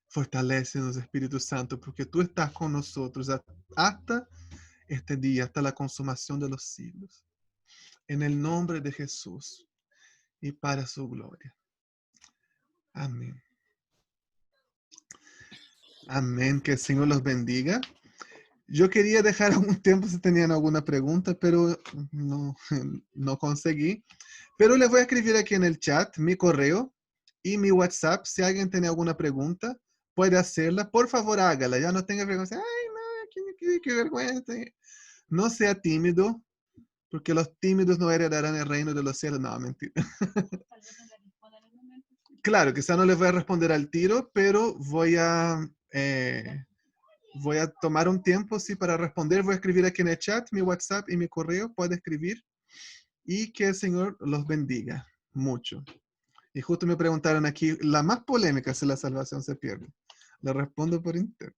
Fortalécenos, Espíritu Santo, porque tú estás con nosotros hasta este día, hasta la consumación de los siglos. En el nombre de Jesús. y para su gloria. Amén. Amén, que el Señor los bendiga. Yo quería dejar algún tiempo si tenían alguna pregunta, pero no, no conseguí. Pero les voy a escribir aquí en el chat mi correo y mi WhatsApp. Si alguien tiene alguna pregunta, puede hacerla. Por favor, hágala. Ya no tenga vergüenza. Ay, no, qué vergüenza. No sea tímido, porque los tímidos no heredarán el reino de los cielos. No, mentira. Tal vez no le responda en el momento. Claro, quizá no les voy a responder al tiro, pero voy a tomar un tiempo, sí, para responder. Voy a escribir aquí en el chat mi WhatsApp y mi correo. Puede escribir. Y que el Señor los bendiga mucho. Y justo me preguntaron aquí, la más polémica, si la salvación se pierde. Le respondo por interno.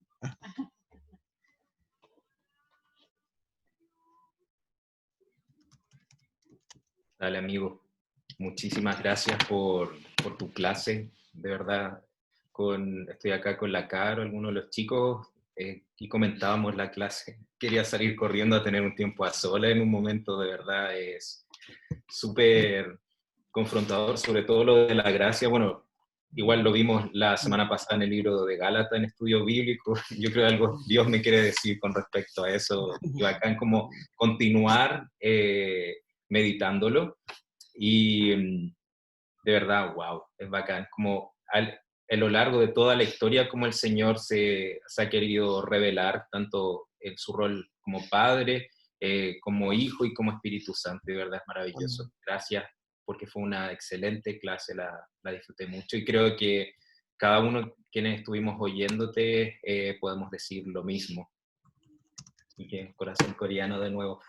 Dale, amigo. Muchísimas gracias por tu clase. De verdad, estoy acá con la Caro, algunos de los chicos, y comentábamos la clase. Quería salir corriendo a tener un tiempo a sola en un momento, de verdad, es súper confrontador, sobre todo lo de la gracia. Bueno, igual lo vimos la semana pasada en el libro de Gálatas, en estudio bíblico. Yo creo que algo Dios me quiere decir con respecto a eso. Y bacán como continuar meditándolo. Y de verdad, wow, es bacán. Como a lo largo de toda la historia, como el Señor se ha querido revelar, tanto en su rol como Padre, como Hijo y como Espíritu Santo. De verdad es maravilloso. Gracias, porque fue una excelente clase, la disfruté mucho. Y creo que cada uno quienes estuvimos oyéndote podemos decir lo mismo. Y que corazón coreano de nuevo.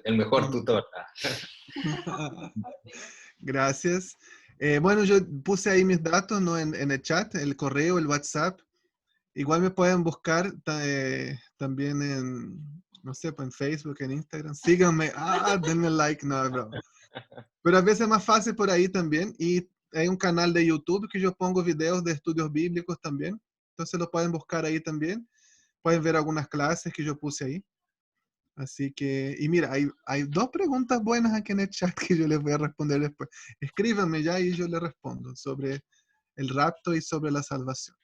El mejor tutor. Gracias. Bueno, yo puse ahí mis datos, ¿no? En el chat, el correo, el WhatsApp. Igual me pueden buscar también en, no sé, pues en Facebook, en Instagram. Síganme. Denme like. No, bro. Pero a veces es más fácil por ahí también. Y hay un canal de YouTube que yo pongo videos de estudios bíblicos también. Entonces lo pueden buscar ahí también. Pueden ver algunas clases que yo puse ahí. Así que, y mira, hay dos preguntas buenas aquí en el chat que yo les voy a responder después. Escríbanme ya y yo les respondo sobre el rapto y sobre la salvación.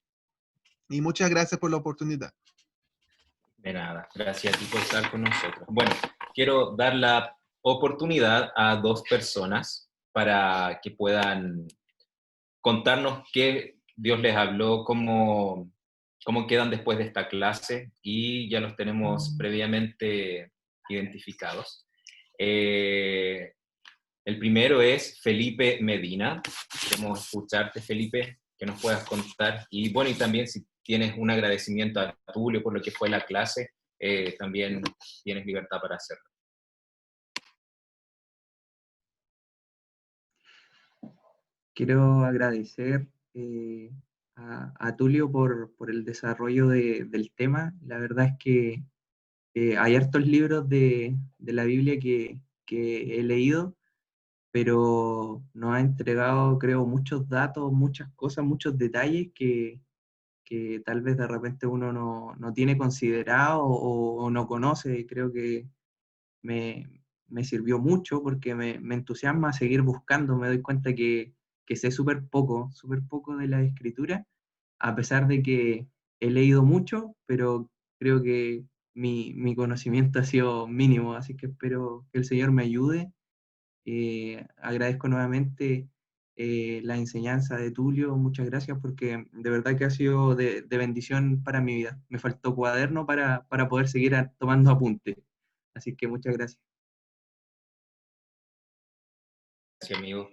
Y muchas gracias por la oportunidad. De nada, gracias a ti por estar con nosotros. Bueno, quiero dar la oportunidad a dos personas para que puedan contarnos qué Dios les habló, cómo quedan después de esta clase, y ya los tenemos previamente identificados. El primero es Felipe Medina. Queremos escucharte, Felipe, que nos puedas contar. Y bueno, y también si tienes un agradecimiento a Tulio por lo que fue la clase, también tienes libertad para hacerlo. Quiero agradecer a Tulio por el desarrollo del tema. La verdad es que hay hartos libros de la Biblia que he leído, pero nos ha entregado, creo, muchos datos, muchas cosas, muchos detalles que tal vez de repente uno no tiene considerado o no conoce. Creo que me sirvió mucho porque me entusiasma a seguir buscando. Me doy cuenta que sé súper poco de la escritura, a pesar de que he leído mucho, pero creo que mi conocimiento ha sido mínimo, así que espero que el Señor me ayude. Agradezco nuevamente la enseñanza de Tulio, muchas gracias, porque de verdad que ha sido de bendición para mi vida. Me faltó cuaderno para poder seguir tomando apuntes, así que muchas gracias. Gracias, amigo.